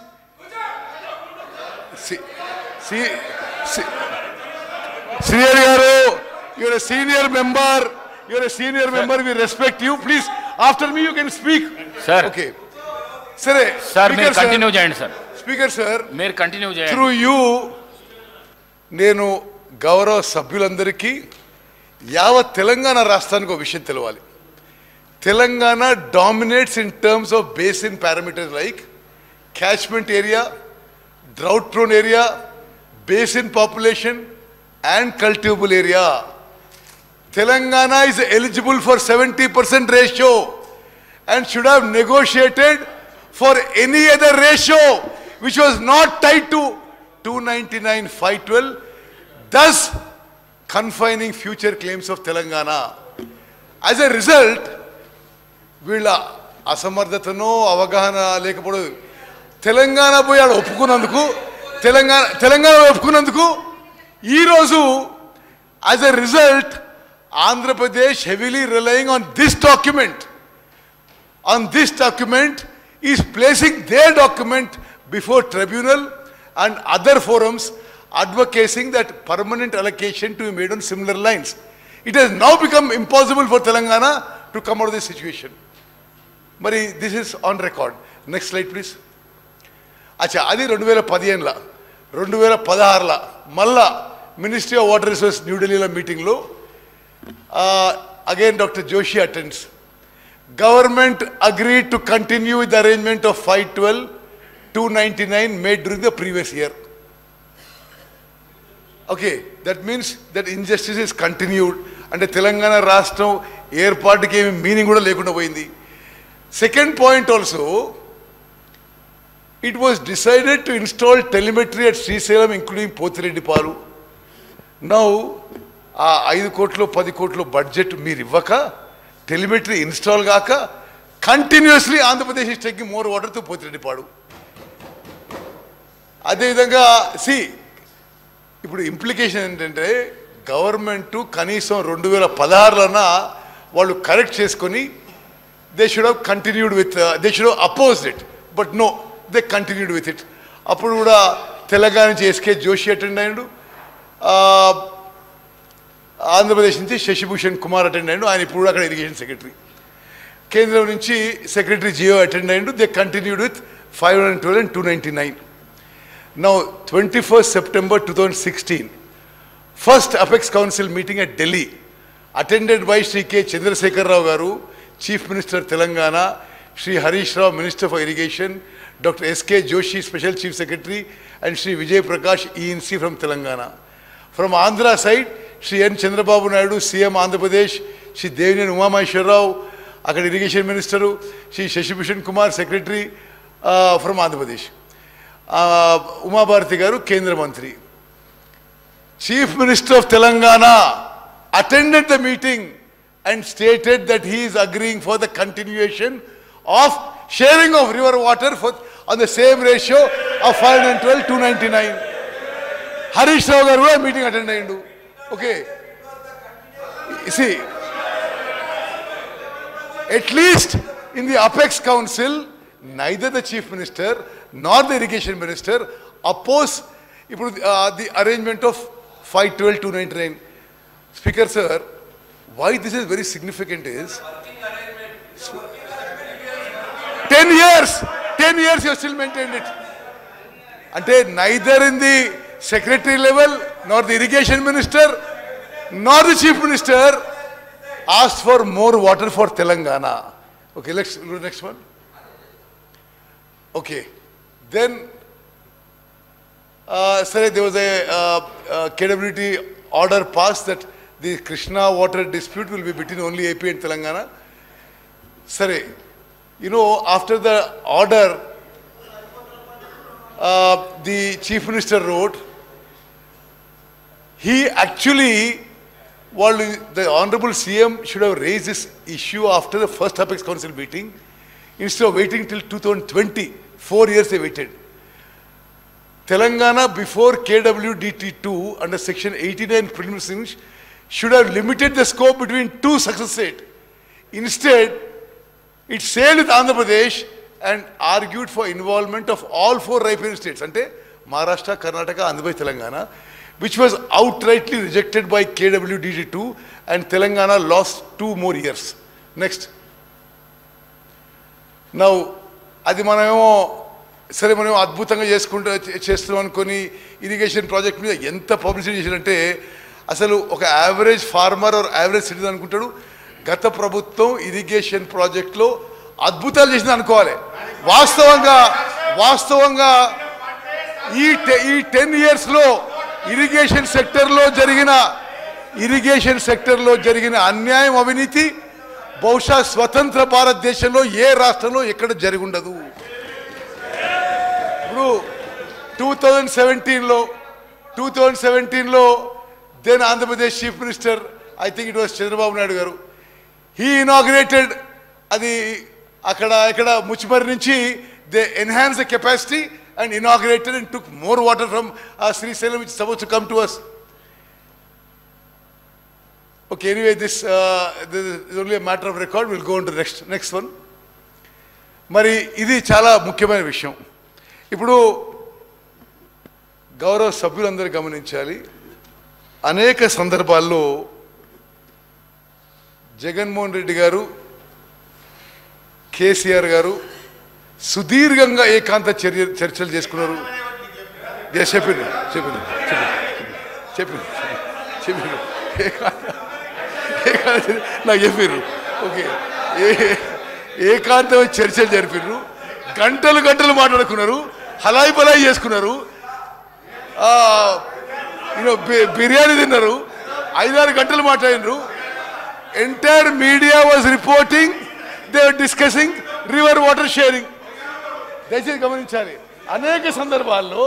B: See, Senior Garu, you're a senior member. We respect you. Please, after me you can speak.
A: Sir.
B: Okay. Sir,
A: మీరు continue చేయండి sir.
B: Speaker sir,
A: మీరు continue చేయండి.
B: Through you నేను గౌరవ సభ్యులందరికీ యావత్ తెలంగాణ రాష్ట్రానికి ఒక విషయం తెలవాలి. Telangana dominates in terms of basin parameters like catchment area, drought prone area, basin population and cultivable area. Telangana is eligible for 70% ratio and should have negotiated for any other ratio which was not tied to 299/512, thus confining future claims of Telangana. As a result, వీళ్ళ అసమర్థతనో అవగాహన లేకపోవడం, తెలంగాణ పోయి ఆడ ఒప్పుకున్నందుకు ఈరోజు as a result Andhra Pradesh heavily relying on this document is placing there document before tribunal and other forums advocating that permanent allocation to be made on similar lines. It has now become impossible for Telangana to come out of this situation. Mari, this is on record. Next slide, please. Acha, adi 2015 2016 malla Ministry of Water Resources New Delhi meeting lo Again, Dr. Joshi attends. Government agreed to continue with the arrangement of 512-299 made during the previous year. Okay, that means that injustice is continued. And the Telangana Rashtam ఏర్పాటుకి ఏమి meaning కూడా లేకుండా పోయింది. Second point also, it was decided to install telemetry at Srisailam including Potireddipalu. Now, 5 కోట్లు 10 కోట్లు budget మీరు ఇవ్వక telemetry install కాక continuously Andhra Pradesh is taking more water to Pothireddypadu. అదేవిధంగా ఇప్పుడు ఇంప్లికేషన్ ఏంటంటే గవర్నమెంట్ కనీసం 2016లోనా వాళ్ళు కరెక్ట్ చేసుకొని they should have continued with they should have opposed it, but no they continued with it. అప్పుడు కూడా తెలంగాణ నుంచి ఎస్కే జోషి అటెండ్ అయ్యాడు, ఆంధ్రప్రదేశ్ నుంచి శశిభూషణ్ కుమార్ అటెండ్ అయ్యాడు, ఆయన ఇప్పుడు అక్కడ ఇరిగేషన్ సెక్రటరీ. కేంద్రం నుంచి సెక్రటరీ జియో అటెండ్ అయ్యాడు. They continued with 512 and 299. Now 21st September 2016, first Apex Council meeting at Delhi, attended by Sri K. Chandrasekhar Rao Garu, Chief Minister Telangana, Sri Harish Rao, Minister for Irrigation, Dr. S.K. Joshi, Special Chief Secretary, and Sri Vijay Prakash, ENC from Telangana. From Andhra side, Sri N. Chandrababu Naidu, CM Andhra Pradesh, Sri Devinen Umamaheshwar Rao, Akkada Irrigation Minister, Sri Shashibhushan Kumar, Secretary from Andhra Pradesh. Uma Bharati Garu, Kendra Mantri. Chief Minister of Telangana attended the meeting and stated that he is agreeing for the continuation of sharing of river water on the same ratio of 512-299. Harish Rao Garu meeting attended. Okay. See, at least in the Apex Council, neither the Chief Minister nor the Irrigation Minister oppose the arrangement of 512-299. Speaker sir, why this is very significant is 10 years you have still maintained it. Ante neither in the secretary level nor the Irrigation Minister nor the Chief Minister asked for more water for Telangana. Okay, let's go to the next one. Okay, then sir, there was a KWT order passed that the Krishna water dispute will be between only AP and Telangana. Sir, you know, after the order, the Chief Minister wrote, he actually, the Honorable CM should have raised this issue after the first Apex Council meeting, instead of waiting till 2020. 4 years they waited. Telangana before KWDT2 under section 89 preliminaries should have limited the scope between 2 success states. Instead, it sailed with Andhra Pradesh and argued for involvement of all 4 riparian states, ante Maharashtra, Karnataka, Andhra Pradesh, Telangana, which was outrightly rejected by KWDT2, and Telangana lost 2 more years. Next. Now, అది మనమేమో సరే మనం అద్భుతంగా చేస్తున్నాం అనుకొని irrigation project మీద ఎంత publicity చేశారంటే అసలు ఒక average farmer or average citizen అనుకుంటాడు గత ప్రభుత్వం ఇరిగేషన్ ప్రాజెక్ట్లో అద్భుతాలు చేసింది అనుకోవాలి. వాస్తవంగా ఈ 10 ఇయర్స్లో ఇరిగేషన్ సెక్టర్లో జరిగిన అన్యాయం, అవినీతి బహుశా స్వతంత్ర భారతదేశంలో ఏ రాష్ట్రంలో ఎక్కడ జరిగి ఉండదు. ఇప్పుడు 2017లో then Andhra Pradesh chief minister, I think it was Chandrababu Naidu garu, he inaugurated అది అక్కడ ముచ్చిమరి నుంచి they enhance the capacity and inaugurated and took more water from Srisailam which suppose to come to us. Okay, anyway, this is only a matter of record. We'll go on to the next one. మరి ఇది చాలా ముఖ్యమైన విషయం. ఇప్పుడు గౌరవ సభ్యులందరూ గమనించాలి, అనేక సందర్భాల్లో జగన్మోహన్ రెడ్డి గారు, కేసీఆర్ గారు సుదీర్ఘంగా ఏకాంత చర్చలు చేసుకున్నారు. చెప్పింది నాకు చెప్పారు. ఓకే, ఏకాంతమైన చర్చలు జరిపారు, గంటలు గంటలు మాట్లాడుకున్నారు, హలాయి బలాయి చేసుకున్నారు, బిర్యానీ తిన్నారు, 5-6 గంటలు మాట్లాడినారు. Entire media was reporting, they were discussing river water sharing. దయచేసి గమనించాలి, అనేక సందర్భాల్లో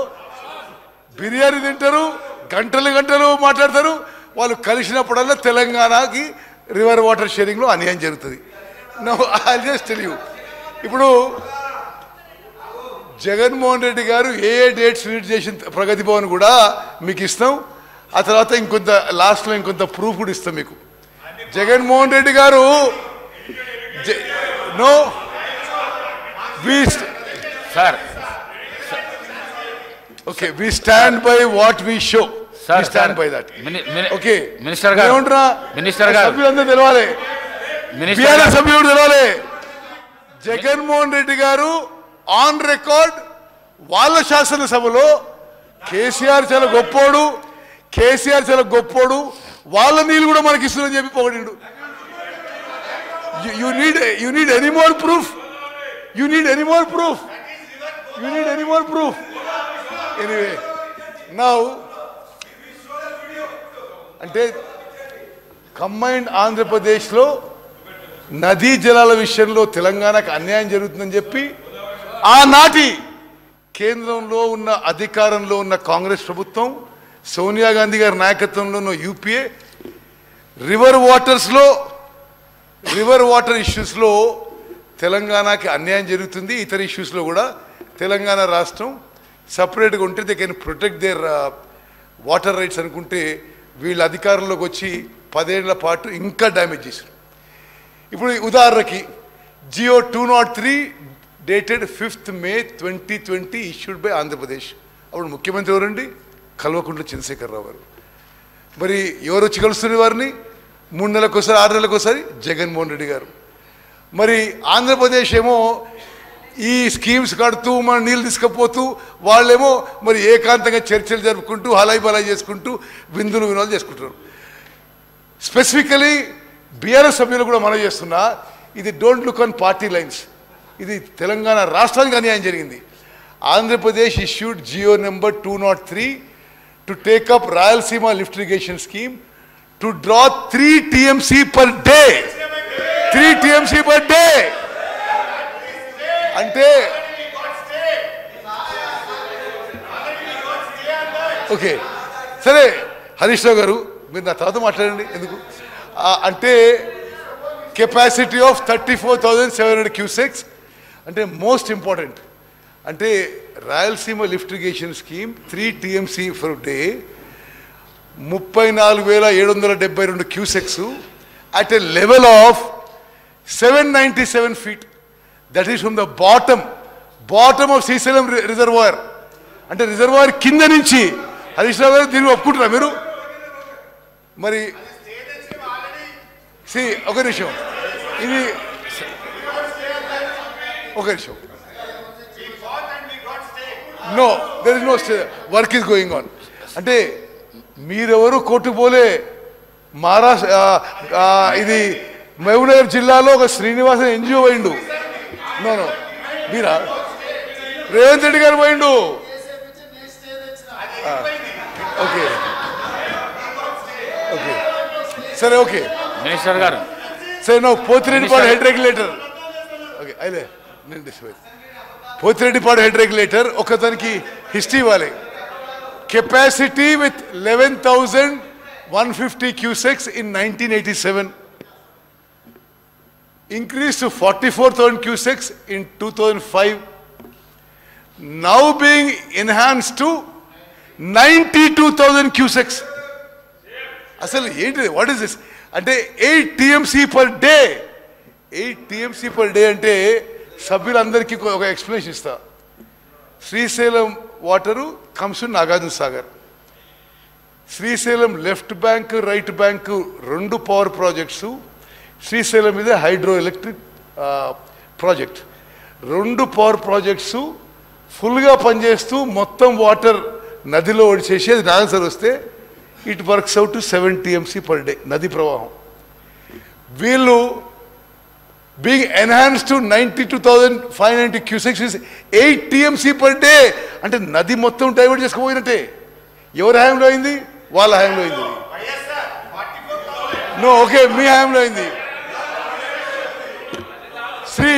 B: బిర్యానీ తింటారు, గంటలు గంటలు మాట్లాడతారు, వాళ్ళు కలిసినప్పుడల్లా తెలంగాణకి రివర్ వాటర్ షేరింగ్లో అన్యాయం జరుగుతుంది. Now I just tell you, ఇప్పుడు జగన్మోహన్ రెడ్డి గారు ఏ డేట్స్ రీడ్ చేసిన ప్రగతి భవన్ కూడా మీకు ఇస్తాం. ఆ తర్వాత ఇంకొంత లాస్ట్లో ఇంకొంత ప్రూఫ్ కూడా ఇస్తాం మీకు. Jaganmohan Reddy garu no
A: sir,
B: okay, we stand by what we show, we stand by that. Okay,
A: minister garu,
B: సభ్యులందరూ తెలవాలి, సభ్యులు తెలవాలి. జగన్మోహన్ రెడ్డి గారు ఆన్ రికార్డ్ వాళ్ళ శాసనసభలో కేసీఆర్ చాలా గొప్పోడు, కేసీఆర్ చాలా గొప్పోడు, వాళ్ళ నీళ్ళు కూడా మనకి ఇస్తుందని చెప్పి పొగిడిండు. You need any more proof, you need any more proof, you need any more proof. Anyway, now అంటే కంబైన్డ్ ఆంధ్రప్రదేశ్లో నదీ జలాల విషయంలో తెలంగాణకు అన్యాయం జరుగుతుందని చెప్పి ఆనాటి కేంద్రంలో ఉన్న అధికారంలో ఉన్న కాంగ్రెస్ ప్రభుత్వం, సోనియా గాంధీ గారి నాయకత్వంలో ఉన్న యూపీఏ రివర్ వాటర్ ఇష్యూస్లో తెలంగాణకి అన్యాయం జరుగుతుంది. ఇతర ఇష్యూస్లో కూడా తెలంగాణ రాష్ట్రం సపరేట్గా ఉంటే they can protect there water rides అనుకుంటే వీళ్ళ అధికారంలోకి వచ్చి 10 ఏళ్ల పాటు ఇంకా డ్యామేజ్ చేశారు. ఇప్పుడు ఉదాహరణకి Jio 203 dated 5th May 2020 issued by Andhra Pradesh. అప్పుడు ముఖ్యమంత్రి ఎవరండి? కల్వకుంట్ల చంద్రశేఖరరావు గారు. మరి ఎవరు వచ్చి కలుస్తున్న వారిని? 3 నెలలకోసారి 6 నెలలకోసారి జగన్మోహన్ రెడ్డి గారు. మరి ఆంధ్రప్రదేశ్ ఏమో ఈ స్కీమ్స్ కడుతూ మన నీళ్ళు తీసుకుపోతూ, వాళ్ళేమో మరి ఏకాంతంగా చర్చలు జరుపుకుంటూ హలాయి బలాయి చేసుకుంటూ విందులు వినోదాలు చేసుకుంటున్నారు. స్పెసిఫికలీ బీఆర్ఎస్ సభ్యులు కూడా మనం చేస్తున్నా, ఇది don't look on party lines, ఇది తెలంగాణ రాష్ట్రానికి అన్యాయం జరిగింది. Andhra Pradesh issued Jio number 203 to take up Rayalaseema lift irrigation scheme to draw 3 TMC per day. 3 TMC per day అంటే ఓకే సరే, హరీష్ రావు గారు మీరు నా తర్వాత మాట్లాడండి. ఎందుకు అంటే కెపాసిటీ ఆఫ్ 34,700 క్యూసెక్స్ అంటే మోస్ట్ ఇంపార్టెంట్. అంటే Rayalaseema lift irrigation scheme 3 TMC for day 34,772 cusecs at a level of 797 feet. That is from the bottom of Srisalam reservoir. అంటే రిజర్వాయర్ కింద నుంచి. హరీష్ రావు గారు దీన్ని ఒప్పుకుంటారా మీరు? మరి ఒక నిమిషం, ఇది ఒక నిమిషం. No, there is no stay, work is going on. అంటే మీరెవరు కోర్టుకు పోలే. మహారాష్ట్ర ఇది మహబూబ్నగర్ జిల్లాలో ఒక శ్రీనివాసన్ NGO పోయిండు. నో మీరా? రేవంత్ రెడ్డి గారు పోయిండు. ఓకే ఓకే సరే, ఓకే
A: మినిస్టర్ గారు
B: సరే. No Pothireddypadu head regulator. Okay అయితే నేను డిస్ప్లే పోతిరెడ్డిపాడు హెడ్ రెగ్యులేటర్ ఒకదానికి హిస్టరీ ఇవ్వాలి. Capacity with 11,150 cusecs in 1987, increased to 44,000 cusecs in 2005, now being enhanced to 92,000 cusecs. అసలు ఏంటి? What is this? అంటే 8 TMC per day. 8 TMC per day అంటే సభ్యులందరికీ ఒక ఎక్స్ప్లెనేషన్ ఇస్తా. Srisailam water comes to Nagarjuna Sagar. Srisailam left bank right bank 2 power projects. Srisailam మీద hydro electric project. 2 power projects ఫుల్గా పనిచేస్తూ మొత్తం వాటర్ నదిలో ఒడిచేసి అది నాగసర్ వస్తే it works out to 7 TMC per day నది ప్రవాహం. వీళ్ళు being enhanced to 92,590 cusecs is 8 TMC per day. అంటే నది మొత్తం డైవర్ట్ చేసుకుపోయినట్టే. ఎవరి హయాంలో అయింది? వాళ్ళ హయాంలో అయింది. నో, ఓకే, మీ హయాంలో అయింది. శ్రీ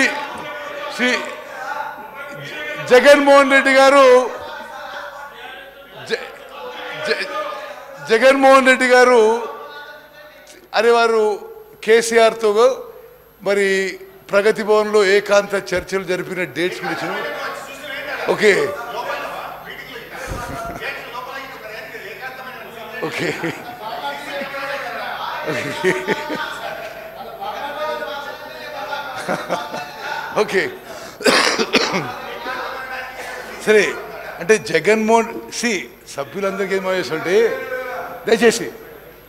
B: జగన్మోహన్ రెడ్డి గారు అరే వారు కేసీఆర్తో మరి ప్రగతి భవన్లో ఏకాంత చర్చలు జరిపిన డేట్స్ గురించి ఓకే ఓకే ఓకే సరే, అంటే జగన్మోహన్ సభ్యులందరికీ ఏమో చేస్తుంటే దయచేసి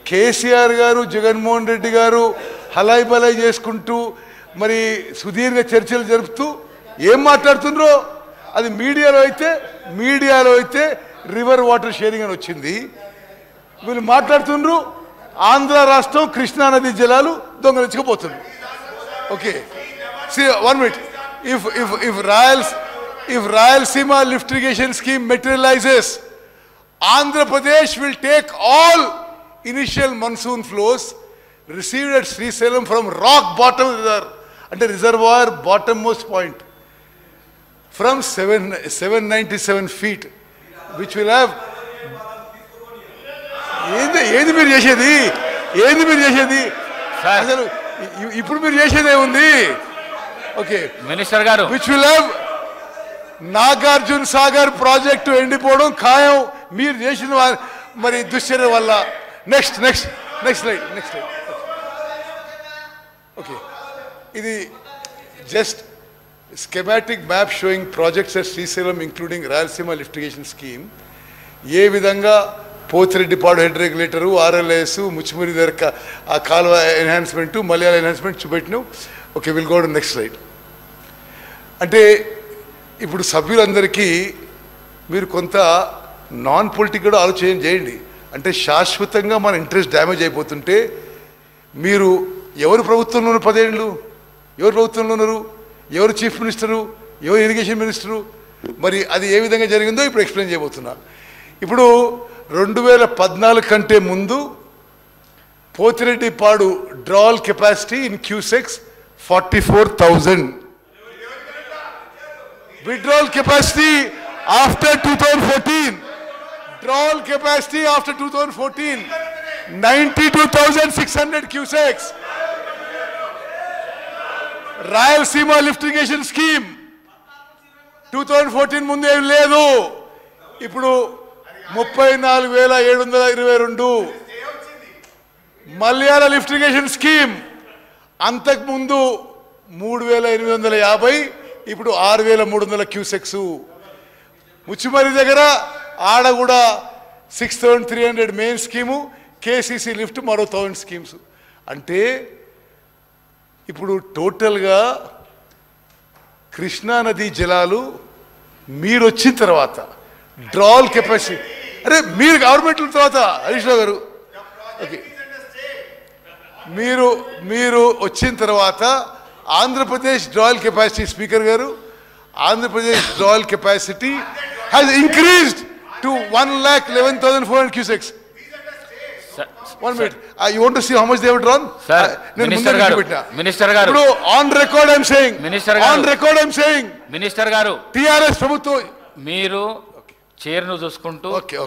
B: కేసీఆర్ గారు జగన్మోహన్ రెడ్డి గారు హలాయి బలాయి చేసుకుంటూ మరి సుదీర్ఘ చర్చలు జరుపుతూ ఏం మాట్లాడుతుండ్రో అది మీడియాలో అయితే రివర్ వాటర్ షేరింగ్ అని వచ్చింది. వీళ్ళు మాట్లాడుతుండ్రు ఆంధ్ర రాష్ట్రం కృష్ణానది జలాలు దొంగలించుకుపోతుంది. Okay, one minute. If Rayalaseema lift irrigation scheme materializes, Andhra Pradesh will take all initial monsoon flows received at Srisailam from rock bottom and the reservoir bottommost point from 797 feet, which will have ఏది మీరు చేసేది అసలు ఇప్పుడు మీరు చేసేదే ఉంది. Okay
A: minister garu,
B: which will have Nagarjuna Sagar project ఎండిపోవడం ఖాయం మీరు చేసిన మరి దుశ్చర్య వల్ల. Next slide. ఓకే, ఇది just schematic map showing projects at Srisailam including Rayalaseema lift irrigation scheme. ఏ విధంగా Pothireddypadu head regulator, RLS, Muchumarri దగ్గర ఆ కాలువ ఎన్హాన్స్మెంటు, మలయాళ ఎన్హాన్స్మెంట్ చూపెట్టినావు. Okay, will go to next slide. అంటే ఇప్పుడు సభ్యులందరికీ మీరు కొంత నాన్ పొలిటికల్ ఆలోచన చేయండి. అంటే శాశ్వతంగా మన ఇంట్రెస్ట్ డ్యామేజ్ అయిపోతుంటే మీరు ఎవరు ప్రభుత్వంలో ఉన్నారు? 10 ఏళ్ళు ఎవరు ప్రభుత్వంలో ఉన్నారు? ఎవరు చీఫ్ మినిస్టరు? ఎవరు ఇరిగేషన్ మినిస్టరు? మరి అది ఏ విధంగా జరిగిందో ఇప్పుడు ఎక్స్ప్లెయిన్ చేయబోతున్నా. ఇప్పుడు 2014 కంటే ముందు Pothireddypadu drawal capacity in cusecs 44,000. Withdrawal capacity after 2014, drawal capacity after 2014, 92,600 cusecs. Rayalaseema lift irrigation scheme 2014 ముందు ఏం లేదు. ఇప్పుడు 34,722. మలయాళ లిఫ్ట్ ఇరిగేషన్ స్కీమ్ అంతకుముందు 3,850, ఇప్పుడు 6,300 క్యూసెక్స్. ముచ్చిమరి దగ్గర ఆడ కూడా 6,300 మెయిన్ స్కీము, కేసీసీ లిఫ్ట్ మరో 1,000 స్కీమ్స్. అంటే ఇప్పుడు టోటల్గా కృష్ణానది జలాలు మీరు వచ్చిన తర్వాత డ్రాల్ కెపాసిటీ, అరే మీరు గవర్నమెంట్ తర్వాత హరీష్ రావు గారు, ఓకే, మీరు వచ్చిన తర్వాత ఆంధ్రప్రదేశ్ డ్రాయల్ కెపాసిటీ, స్పీకర్ గారు, Andhra Pradesh drawal capacity has increased to 1,11,400 cusecs. 1 minute. You want to see how much they have drawn?
A: Sir, Minister garu.
B: On record I'm saying.
A: Minister garu.
B: On record I'm saying.
A: Minister garu.
B: TRS ప్రభుత్వం
A: మీరు చైర్ను చూసుకుంటూ
B: thank you.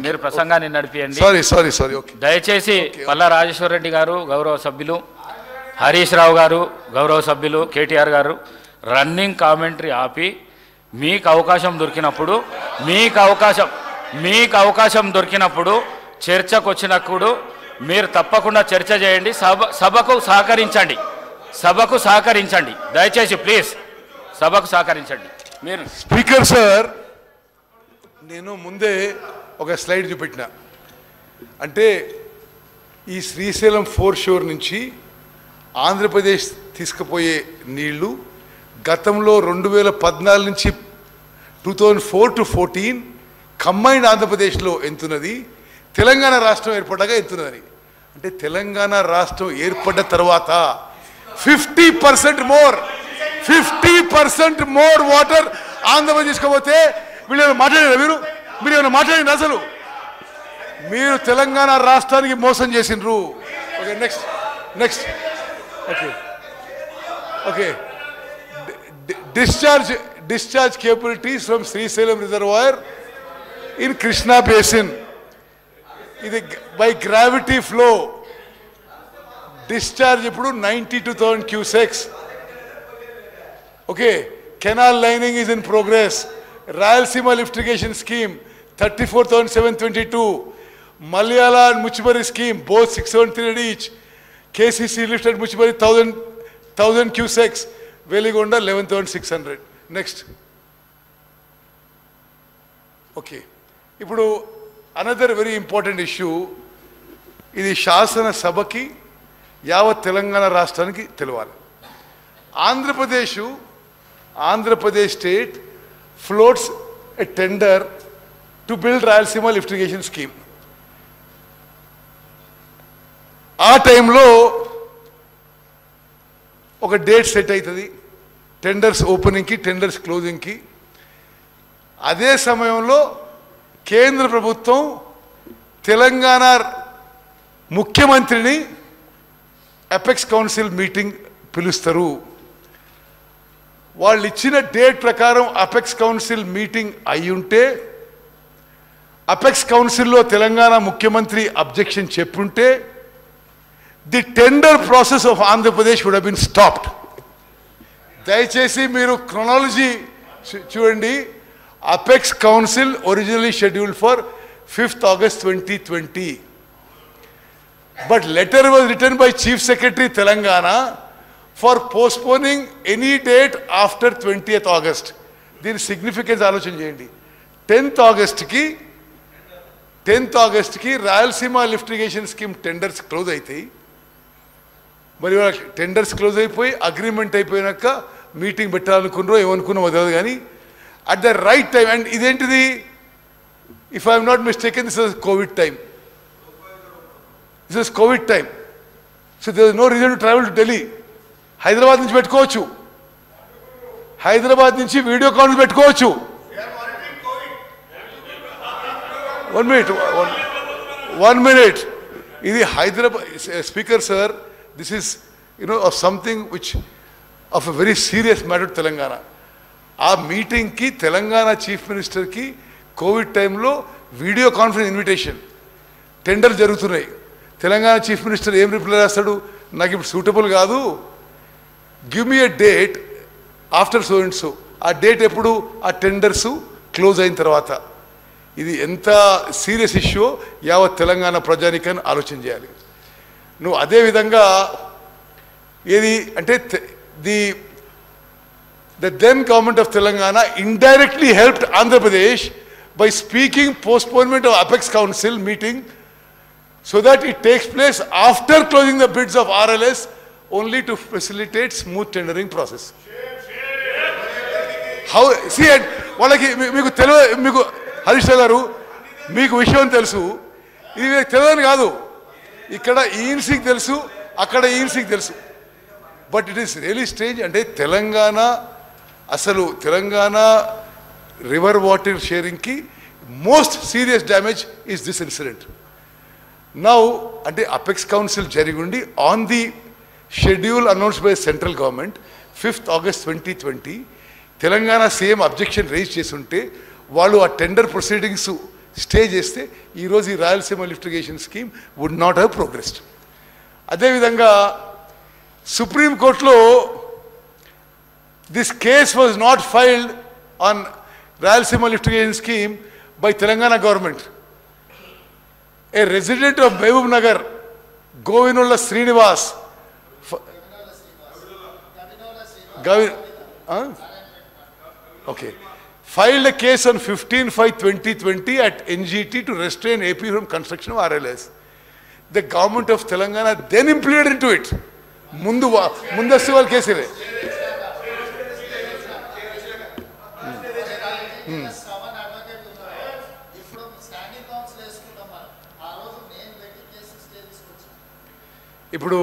A: మీరు ప్రసంగాన్ని నడిపియండి.
B: Sorry. Okay.
A: దయచేసి పల్లా రాజేశ్వర రెడ్డి గారు గౌరవ సభ్యులు, హరీష్ రావు గారు గౌరవ సభ్యులు, కేటీఆర్ గారు రన్నింగ్ కామెంటరీ ఆపి మీకు అవకాశం దొరికినప్పుడు చర్చకు వచ్చినప్పుడు మీరు తప్పకుండా చర్చ చేయండి. సభకు సహకరించండి దయచేసి ప్లీజ్ సభకు సహకరించండి. మీరు
B: స్పీకర్ సార్, నేను ముందే ఒక స్లైడ్ చూపెట్టిన, అంటే ఈ శ్రీశైలం 4 షోర్ నుంచి ఆంధ్రప్రదేశ్ తీసుకుపోయే నీళ్లు గతంలో 2014 నుంచి 2004 to 2014 కంబైన్డ్ ఆంధ్రప్రదేశ్లో ఎంతున్నది, తెలంగాణ రాష్ట్రం ఏర్పడ్డాక ఎంతున్నదని అంటే తెలంగాణ రాష్ట్రం ఏర్పడ్డ తర్వాత 50% మోర్ వాటర్ ఆంధ్రప్రదేశ్ తీసుకోపోతే వీళ్ళు ఏమైనా మాట్లాడారా? మీరు ఏమైనా మాట్లాడింది? అసలు మీరు తెలంగాణ రాష్ట్రానికి మోసం చేసిండ్రు. Okay, next okay discharge capabilities from Srisailam Reservoir in Krishna Basin. ఇది by gravity flow discharge ఇప్పుడు 92,000 cusecs. Okay, canal lining is in progress. Rayalaseema lift irrigation scheme 34,722. Malayala and Muchibari scheme both 673 each. KCC lift at Muchibari 1,000 cusecs. Veligonda 11,600. Next. Okay. ఇప్పుడు another very important issue. ఇది శాసన సభకి యావత్ తెలంగాణ రాష్ట్రానికి తెలవాలి. Andhra Pradesh state floats a tender to build Rayalaseema lift irrigation scheme. ఆ టైంలో ఒక డేట్ సెట్ అవుతుంది టెండర్స్ ఓపెనింగ్కి, టెండర్స్ క్లోజింగ్కి. అదే సమయంలో కేంద్ర ప్రభుత్వం తెలంగాణ ముఖ్యమంత్రిని అపెక్స్ కౌన్సిల్ మీటింగ్ పిలుస్తారు. వాళ్ళు ఇచ్చిన డేట్ ప్రకారం అపెక్స్ కౌన్సిల్ మీటింగ్ అయ్యుంటే, అపెక్స్ కౌన్సిల్లో తెలంగాణ ముఖ్యమంత్రి అబ్జెక్షన్ చెప్పుంటే, the tender process of Andhra Pradesh would have been stopped. దయచేసి మీరు క్రొనాలజీ చూడండి. Apex council originally scheduled for 5th August 2020. But letter was written by Chief Secretary Telangana for postponing any date after 20th August. దీని significance ఆలోచన చేయండి. 10th Augustకి Rayalaseema lift irrigation scheme tenders close అవుతాయి. మరి tenders close అయిపోయి agreement అయిపోయినాక meeting పెట్టాలనుకున్నారో ఏమనుకున్నామో తెలియదు. కానీ at the right time, and ఇదేంటిది, if I'm not mistaken, this is COVID time. This is COVID time. So there is no reason to travel to Delhi. Hyderabad నుంచి పెట్టుకోవచ్చు, హైదరాబాద్ నుంచి వీడియో కాన్ఫరెన్స్ పెట్టుకోవచ్చు. 1 minute. ఇది Hyderabad speaker sir, this is of something which of a very serious matter Telangana. ఆ మీటింగ్కి Telangana chief మినిస్టర్కి Covid టైంలో video conference invitation, tender జరుగుతున్నాయి. Telangana chief minister ఏం రిప్లై రాస్తాడు, నాకు ఇప్పుడు సూటబుల్ కాదు, give me a date after so and so. ఆ డేట్ ఎప్పుడు, ఆ టెండర్స్ క్లోజ్ అయిన తర్వాత. ఇది ఎంత సీరియస్ ఇష్యూ యావత్ తెలంగాణ ప్రజానికని ఆలోచన చేయాలి. నువ్వు అదేవిధంగా ఏది అంటే the then government of Telangana indirectly helped Andhra Pradesh by speaking postponement of Apex Council meeting so that it takes place after closing the bids of RLS, only to facilitate smooth tendering process. How see వాళ్ళకి మీకు మీకు హరీష్ గారు మీకు విషయం తెలుసు, ఇది తెలియదని కాదు. ఇక్కడ ఈఎన్సీకి తెలుసు, అక్కడ ఈఎన్సీకి తెలుసు. But it is really strange. అంటే తెలంగాణ రివర్ వాటర్ షేరింగ్కి most serious damage is this incident. Now అంటే అపెక్స్ కౌన్సిల్ జరిగి ఉండి on the schedule announced by central government 5th August 2020 Telangana CM objection raise చేసి ఉంటే వాళ్ళు ఆ టెండర్ ప్రొసీడింగ్స్ స్టే చేస్తే ఈరోజు ఈ Rayalaseema lift irrigation scheme would not have progressed. అదేవిధంగా సుప్రీంకోర్టులో this case was not filed on Rayalaseema lift irrigation scheme by Telangana government. A resident of Mahabub Nagar, Govinolla Srinivas, okay, filed a case on 15/5/2020 at NGT to restrain AP from construction of RLS. The government of Telangana then implemented into it. ముందస్తు వాళ్ళ కేసులే. ఇప్పుడు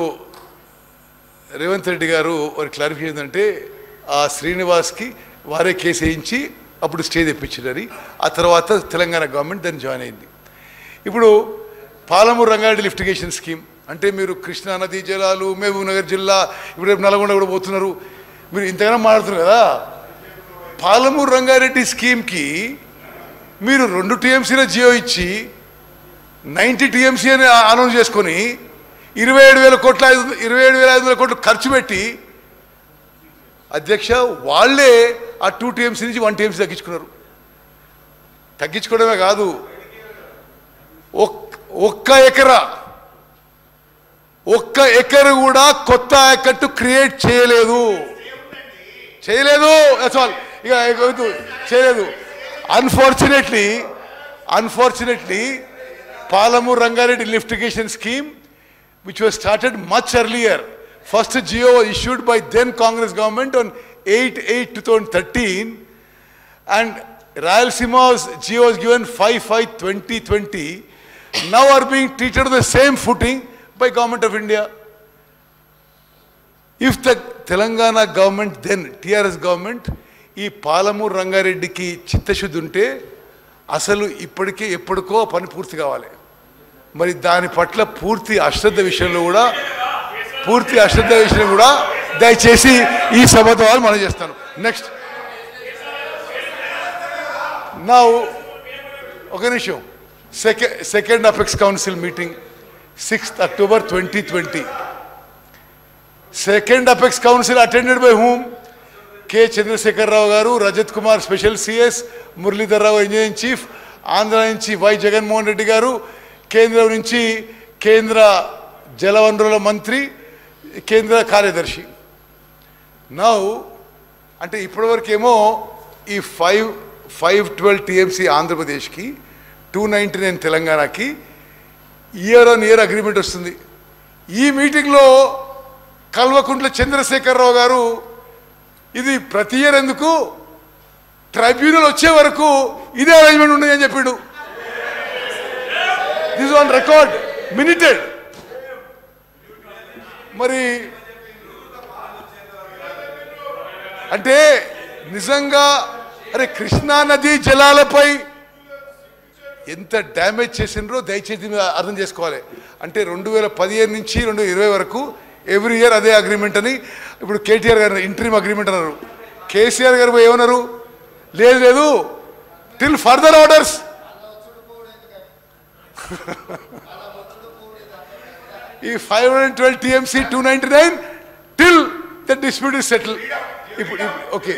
B: రేవంత్ రెడ్డి గారు వారి clarification ఏంటంటే ఆ శ్రీనివాస్కి వారే case వేయించి అప్పుడు స్టే తెప్పించారని, ఆ తర్వాత తెలంగాణ గవర్నమెంట్ దాన్ని జాయిన్ అయింది. ఇప్పుడు పాలమూరు రంగారెడ్డి లిఫ్టిగేషన్ స్కీమ్ అంటే మీరు కృష్ణా నదీ జలాలు, మహబూబ్ నగర్ జిల్లా, ఇప్పుడు రేపు నల్గొండ కూడా పోతున్నారు, మీరు ఇంతగానో మాట్లాడుతున్నారు కదా. పాలమూరు రంగారెడ్డి స్కీమ్కి మీరు 2 TMCల జియో ఇచ్చి 90 TMC అని అనౌన్స్ చేసుకొని 27,500 కోట్లు ఖర్చు పెట్టి అధ్యక్ష వాళ్ళే ఆ 2 TMC నుంచి 1 TMC తగ్గించుకున్నారు. తగ్గించుకోవడమే కాదు, ఒక్క ఎకరు కూడా కొత్త ఆయకట్టు క్రియేట్ చేయలేదు. చేయలేదు. Unfortunately Palamuru Rangareddy lift irrigation scheme which was started much earlier. First GO was issued by then Congress government on 8/8/2013 and Rayalaseema's GO was given 5/5/2020. Now are being treated on the same footing by Government of India. If the Telangana government then, TRS government, ఈ పాలమూరు రంగారెడ్డికి చిత్తశుద్ధి ఉంటే అసలు ఇప్పటికే ఎప్పటికో పని పూర్తి కావాలి. మరి దాని పట్ల పూర్తి అశ్రద్ధ విషయంలో కూడా దయచేసి ఈ సభ ద్వారా మనం చేస్తాను. నెక్స్ట్ నా ఒక నిమిషం. Second apex council meeting 6th October 2020. Second Apex Council attended by whom? K. Chandrasekhar Rao garu, Rajat Kumar Special CS, Muralidhar Rao Engineering Chief, Andhra nunchi Y. Jagan Mohan Reddy garu, Kendra nunchi Kendra Jalavanruల మంత్రి, కేంద్ర కార్యదర్శి. Now అంటే ఇప్పటివరకేమో ఈ 512 TMC ఆంధ్రప్రదేశ్కి, 299 తెలంగాణకి year on year agreement వస్తుంది. ఈ మీటింగ్లో కల్వకుంట్ల చంద్రశేఖర్ రావు గారు ఇది ప్రతి ఇయర్ ఎందుకు, ట్రైబ్యునల్ వచ్చే వరకు ఇదే అరేంజ్మెంట్ ఉండదు అని చెప్పాడు. This on record, minuted. మరి అంటే నిజంగా అరే కృష్ణా నదీ జలాలపై ఎంత డ్యామేజ్ చేసినరో దయచేసి అర్థం చేసుకోవాలి. అంటే 2015 నుంచి 2020 వరకు ఎవ్రీ ఇయర్ అదే అగ్రిమెంట్ అని. ఇప్పుడు కేటీఆర్ గారు ఇంటరీమ్ అగ్రిమెంట్ అన్నారు, కేసీఆర్ గారు ఏమన్నారు, లేదు టిల్ ఫర్దర్ ఆర్డర్స్. ఈ 512 TMC 299 till the dispute is settle. ఇప్పుడు okay,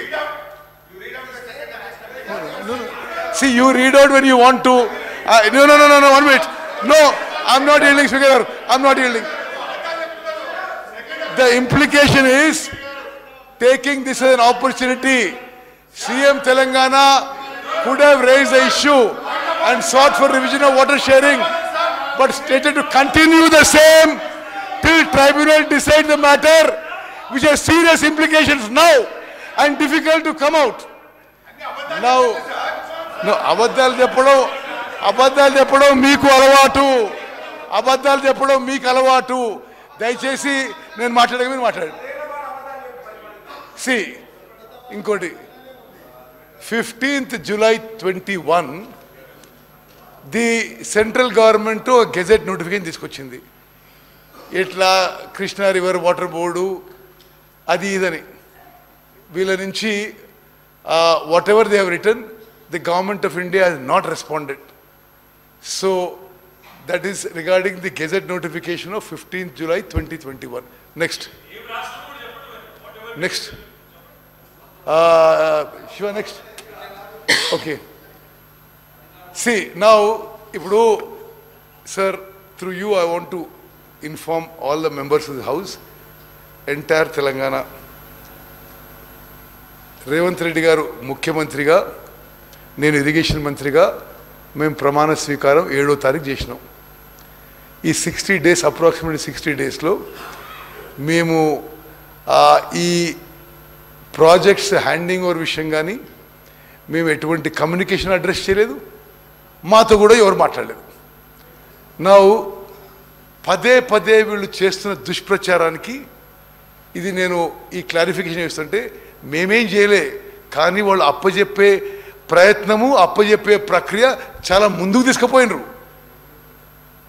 B: see you read out when you want to. No, 1 minute. No, I'm not yielding, Speaker. I'm not yielding. The implication is taking this as an opportunity. CM Telangana could have raised the issue and sought for revision of water sharing, but stated to continue the same till tribunal decide the matter, which has serious implications now and difficult to come out. Now, no, అబద్ధాలు చెప్పడం మీకు అలవాటు. దయచేసి నేను మాట్లాడక మీరు మాట్లాడండి. ఇంకోటి 15th July 2021 the central government gazette notification తీసుకొచ్చింది. ఇట్లా కృష్ణా రివర్ వాటర్ బోర్డు అది ఇదని వీళ్ళ నుంచి whatever they have written, the government of India has not responded. So that is regarding the gazette notification of 15th July 2021. Next. Shiva, next. Okay. See, now, Ippudu, sir, through you I want to inform all the members of the House, entire Telangana. Revanth Reddy గారు ముఖ్యమంత్రిగా, నేను irrigation మంత్రిగా మేము ప్రమాణ స్వీకారం 7వ తారీఖు చేసినాం. ఈ 60 days, అప్రాక్సిమేట్లీ 60 daysలో మేము ఈ ప్రాజెక్ట్స్ హ్యాండింగ్ ఓవర్ విషయం కానీ మేము ఎటువంటి కమ్యూనికేషన్ అడ్రస్ చేయలేదు, మాతో కూడా ఎవరు మాట్లాడలేదు. నౌ పదే పదే వీళ్ళు చేస్తున్న దుష్ప్రచారానికి ఇది నేను ఈ క్లారిఫికేషన్ ఇస్తుంటే మేమేం చేయలే, కానీ వాళ్ళు అప్పజెప్పే ప్రయత్నము అప్పజెప్పే ప్రక్రియ చాలా ముందుకు తీసుకుపోయినరు.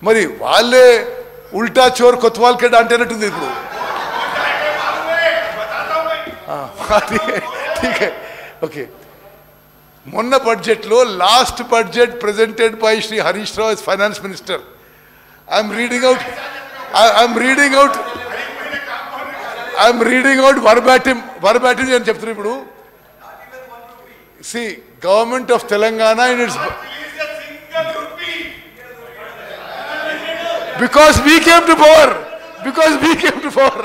B: మరి వాళ్ళే ఉల్టా చోర్ కొత్వాల్కెడ్ అంటేనట్టుంది ఇప్పుడు. ఓకే, మొన్న బడ్జెట్లో last budget presented by Shri Harish Rao as finance minister. I'm reading out verbatim అని చెప్తున్నా ఇప్పుడు. See government of Telangana in its because we came to power.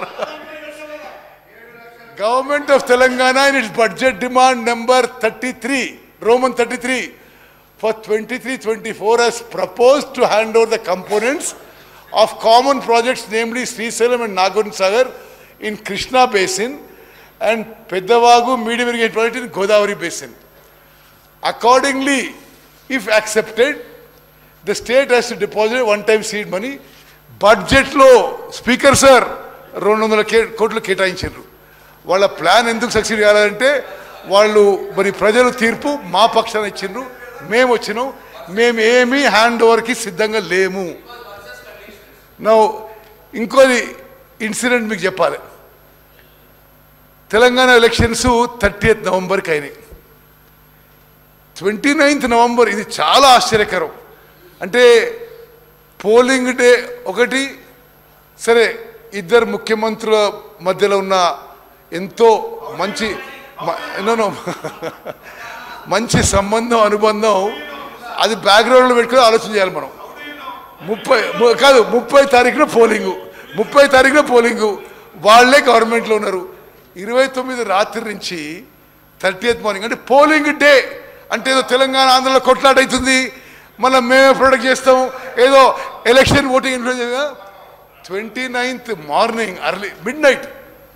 B: Government of Telangana in its budget demand number 33, Roman 33 for 23-24 has proposed to hand over the components of common projects, namely Srisailam and Nagarjuna Sagar in Krishna Basin and Peddavagu medium irrigation project in Godavari Basin. Accordingly, if accepted, the state has to deposit one-time seed money. Budget lo Speaker sir 200 కోట్లు కేటాయించారు. వాళ్ళ plan ఎందుకు succeed కావాలంటే వాళ్ళు మరి ప్రజలు తీర్పు మా పక్షాన ఇచ్చిండ్రు, మేము వచ్చినాం, మేము ఏమీ హ్యాండ్ ఓవర్కి సిద్ధంగా లేము. నా ఇంకోది ఇన్సిడెంట్ మీకు చెప్పాలి. తెలంగాణ ఎలక్షన్స్ 30th నవంబర్కి అయినాయి. 29th నవంబర్ ఇది చాలా ఆశ్చర్యకరం. అంటే పోలింగ్ డే ఒకటి సరే, ఇద్దరు ముఖ్యమంత్రుల మధ్యలో ఉన్న ఎంతో మంచి సంబంధం అనుబంధం అది బ్యాక్గ్రౌండ్లో పెట్టుకుని ఆలోచన చేయాలి మనం. 30 తారీఖున పోలింగు వాళ్ళే గవర్నమెంట్లో ఉన్నారు. 29 రాత్రి నుంచి 30th మార్నింగ్ అంటే పోలింగ్ డే అంటే ఏదో తెలంగాణ ఆంధ్రలో కొట్లాట అవుతుంది, మళ్ళీ మేమే ప్రొడక్ట్ చేస్తాం, ఏదో election voting influence. 29th morning early midnight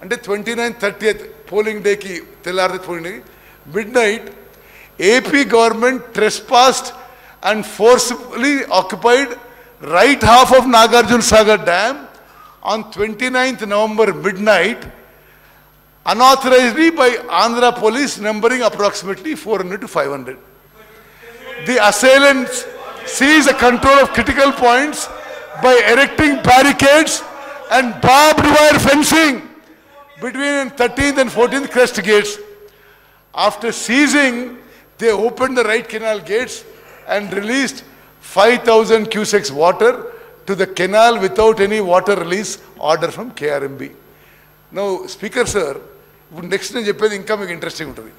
B: అంటే 29th 30th పోలింగ్ డేకి తెల్లారి polling midnight AP government trespassed and forcefully occupied right half of Nagarjuna Sagar Dam on 29th November midnight, unauthorizedly by Andhra police numbering approximately 400 to 500. The assailants seized the control of critical points by erecting barricades and barbed wire fencing between 13th and 14th crest gates. After seizing, they opened the right canal gates and released 5,000 cusecs water to the canal without any water release order from KRMB. Now, Speaker sir, next నేను చెప్పేది ఇంకా మీకు interesting ఉంటుంది.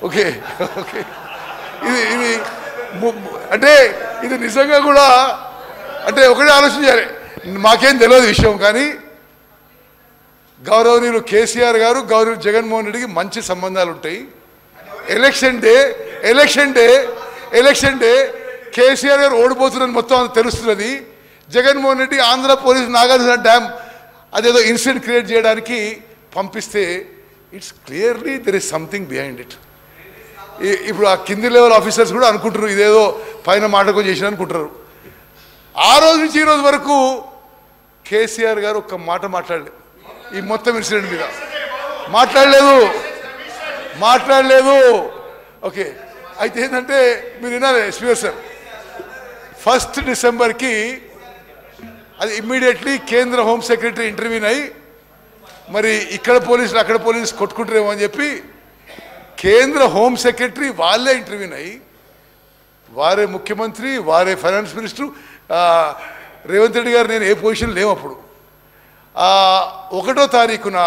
B: Okay ఇది అంటే ఇది నిజంగా కూడా అంటే ఒకటే ఆలోచన చేయాలి. మాకేం తెలియదు విషయం, కానీ గౌరవనీయులు కేసీఆర్ గారు గౌరవ జగన్మోహన్ రెడ్డికి మంచి సంబంధాలు ఉంటాయి. ఎలక్షన్ డే కేసీఆర్ గారు ఓడిపోతున్నారని మొత్తం అంత తెలుస్తున్నది. జగన్మోహన్ రెడ్డి ఆంధ్ర పోలీసు నాగార్జున డ్యామ్ అదేదో ఇన్సిడెంట్ క్రియేట్ చేయడానికి పంపిస్తే it's clearly there is something behind it. ఇప్పుడు ఆ కింది లెవెల్ ఆఫీసర్స్ కూడా అనుకుంటారు ఇదేదో పైన మాటకు చేసిన అనుకుంటారు. ఆ రోజు నుంచి ఈ రోజు వరకు కేసీఆర్ గారు ఒక్క మాట మాట్లాడలేదు ఈ మొత్తం ఇన్సిడెంట్ మీద, మాట్లాడలేదు. ఓకే, అయితే ఏంటంటే మీరు వినాలి స్పీకర్ సార్, 1st డిసెంబర్కి అది ఇమ్మీడియట్లీ కేంద్ర హోమ్ సెక్రటరీ ఇంటర్వ్యూన్ అయ్యి మరి ఇక్కడ పోలీసులు అక్కడ పోలీసు కొట్టుకుంటారేమో అని చెప్పి కేంద్ర హోమ్ సెక్రటరీ వాళ్ళే ఇంటర్వ్యూన్ అయ్యి వారే ముఖ్యమంత్రి వారే ఫైనాన్స్ మినిస్టర్ రేవంత్ రెడ్డి గారు నేను ఏ పొజిషన్ లేవు అప్పుడు 1వ తారీఖున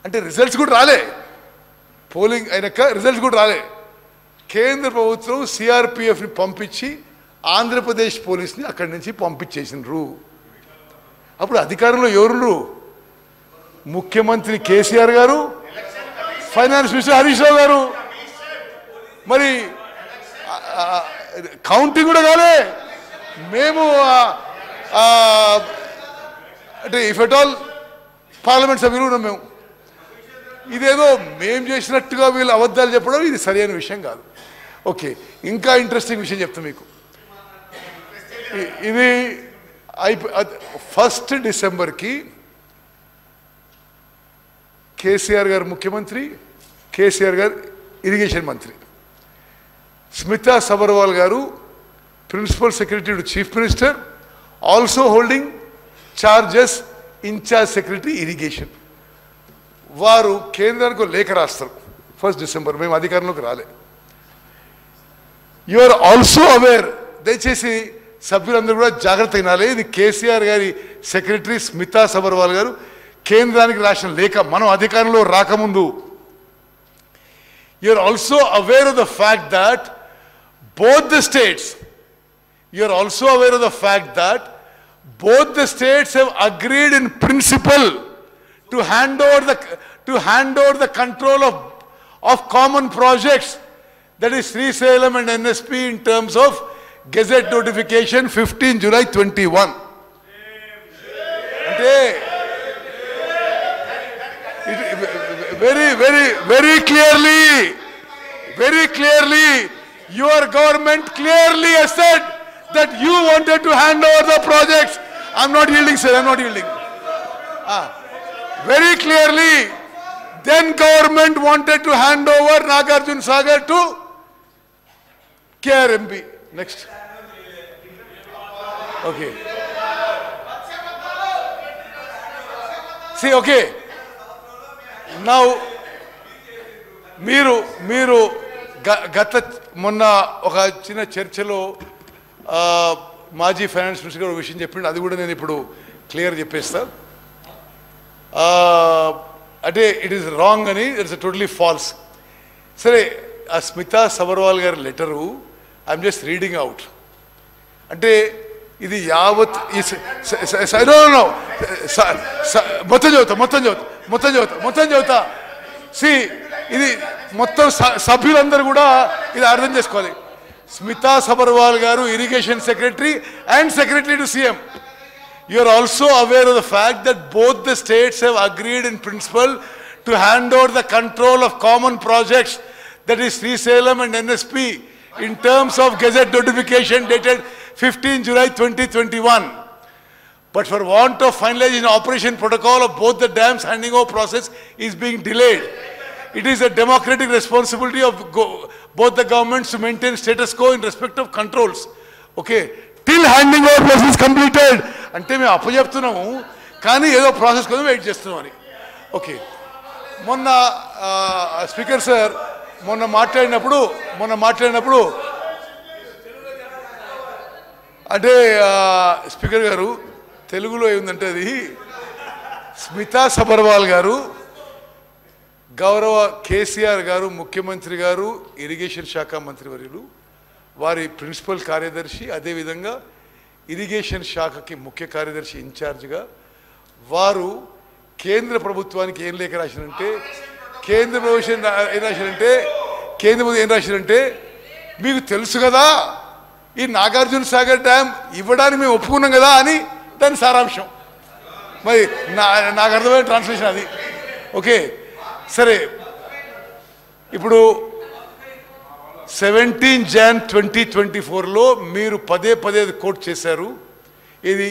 B: అంటే రిజల్ట్స్ కూడా రాలే, పోలింగ్ అయినాక రిజల్ట్స్ కూడా రాలే. కేంద్ర ప్రభుత్వం సిఆర్పిఎఫ్ని పంపించి ఆంధ్రప్రదేశ్ పోలీస్ని అక్కడి నుంచి పంపించేసినారు. అప్పుడు అధికారంలో ఎవరు? ముఖ్యమంత్రి కేసీఆర్ గారు, ఫైనాన్స్ మినిస్టర్ హరీష్ రావు గారు. మరి కౌంటింగ్ కూడా కాలే. మేము అంటే ఇఫ్ ఎట్ ఆల్ పార్లమెంట్ సభ్యులు ఉన్నాం మేము. ఇదేదో మేం చేసినట్టుగా వీళ్ళు అబద్ధాలు చెప్పడం ఇది సరైన విషయం కాదు. ఓకే, ఇంకా ఇంట్రెస్టింగ్ విషయం చెప్తాను మీకు. ఇది 1 డిసెంబర్కి కేసీఆర్ గారు ముఖ్యమంత్రి, కేసీఆర్ గారు ఇరిగేషన్ మంత్రి, Smita Sabharwal garu principal secretary to chief minister, also holding charges in charge secretary irrigation. వారు కేంద్రానికి లేఖ రాస్తారు 1 డిసెంబర్. మేము అధికారంలోకి రాలే. యు ఆర్ ఆల్సో అవేర్, దయచేసి సభ్యులందరూ కూడా జాగ్రత్త వినాలి. ఇది కేసీఆర్ గారి సెక్రటరీ స్మితా సబర్వాల్ గారు కేంద్రానికి రాసిన లేఖ మనం అధికారంలో రాకముందు. You are also aware of the fact that both the states, you are also aware of the fact that both the states have agreed in principle to hand over the control of common projects, that is Srisailam and NSP, in terms of Gazette notification 15 July 21. Very clearly, your government clearly has said that you wanted to hand over the projects. I'm not yielding, sir. I'm not yielding. Very clearly, then government wanted to hand over Nagarjuna Sagar to KRMB. Next. Okay. See, okay. Now, మీరు గత మొన్న ఒక చిన్న చర్చలో మాజీ finance minister గారు విషయం చెప్పిండు, అది కూడా నేను ఇప్పుడు క్లియర్ చెప్పేస్తా. అంటే ఇట్ ఈస్ రాంగ్ అని, ఇట్స్ టోటలీ ఫాల్స్. సరే, ఆ స్మితా సబర్వాల్ గారి letter I'm just reading out. అంటే ఇది యావత్ మొత్తం చదువుతా. సి, ఇది మొత్తం సభ్యులందరూ కూడా ఇది అర్థం చేసుకోవాలి. స్మితా సబర్వాల్ గారు irrigation secretary and secretary to CM. You are also aware of the fact that both the states have agreed in principle to hand over the control of common projects, that is Srisailam and NSP, in terms of Gazette notification dated 15 July 2021. But for want of finalization operation protocol of both the dams, handing over process is being delayed. It is a democratic responsibility of both the governments to maintain status quo in respect of controls. Okay, till handing over process is completed. అంటే మేము అప్పచెప్తున్నాము, కానీ ఏదో process కోసం wait చేస్తున్నాం అని. Okay, మొన్న speaker sir మొన్న మాట్లాడినప్పుడు అంటే స్పీకర్ గారు తెలుగులో ఏముందంటే, అది స్మితా సబర్వాల్ గారు, గౌరవ కేసీఆర్ గారు ముఖ్యమంత్రి గారు, ఇరిగేషన్ శాఖ మంత్రివర్యులు, వారి ప్రిన్సిపల్ కార్యదర్శి, అదేవిధంగా ఇరిగేషన్ శాఖకి ముఖ్య కార్యదర్శి ఇన్ఛార్జ్గా వారు కేంద్ర ప్రభుత్వానికి ఏం లేఖ రాశారంటే, కేంద్ర ప్రభుత్వం ఏం రాశారంటే, మీకు తెలుసు కదా ఈ నాగార్జున సాగర్ డ్యామ్ ఇవ్వడానికి మేము ఒప్పుకున్నాం కదా అని దాని సారాంశం. మరి నాకు అర్థమైన ట్రాన్స్లేషన్ అది. ఓకే, సరే, ఇప్పుడు 17 Jan 2024లో మీరు పదే కోట్ చేశారు. ఇది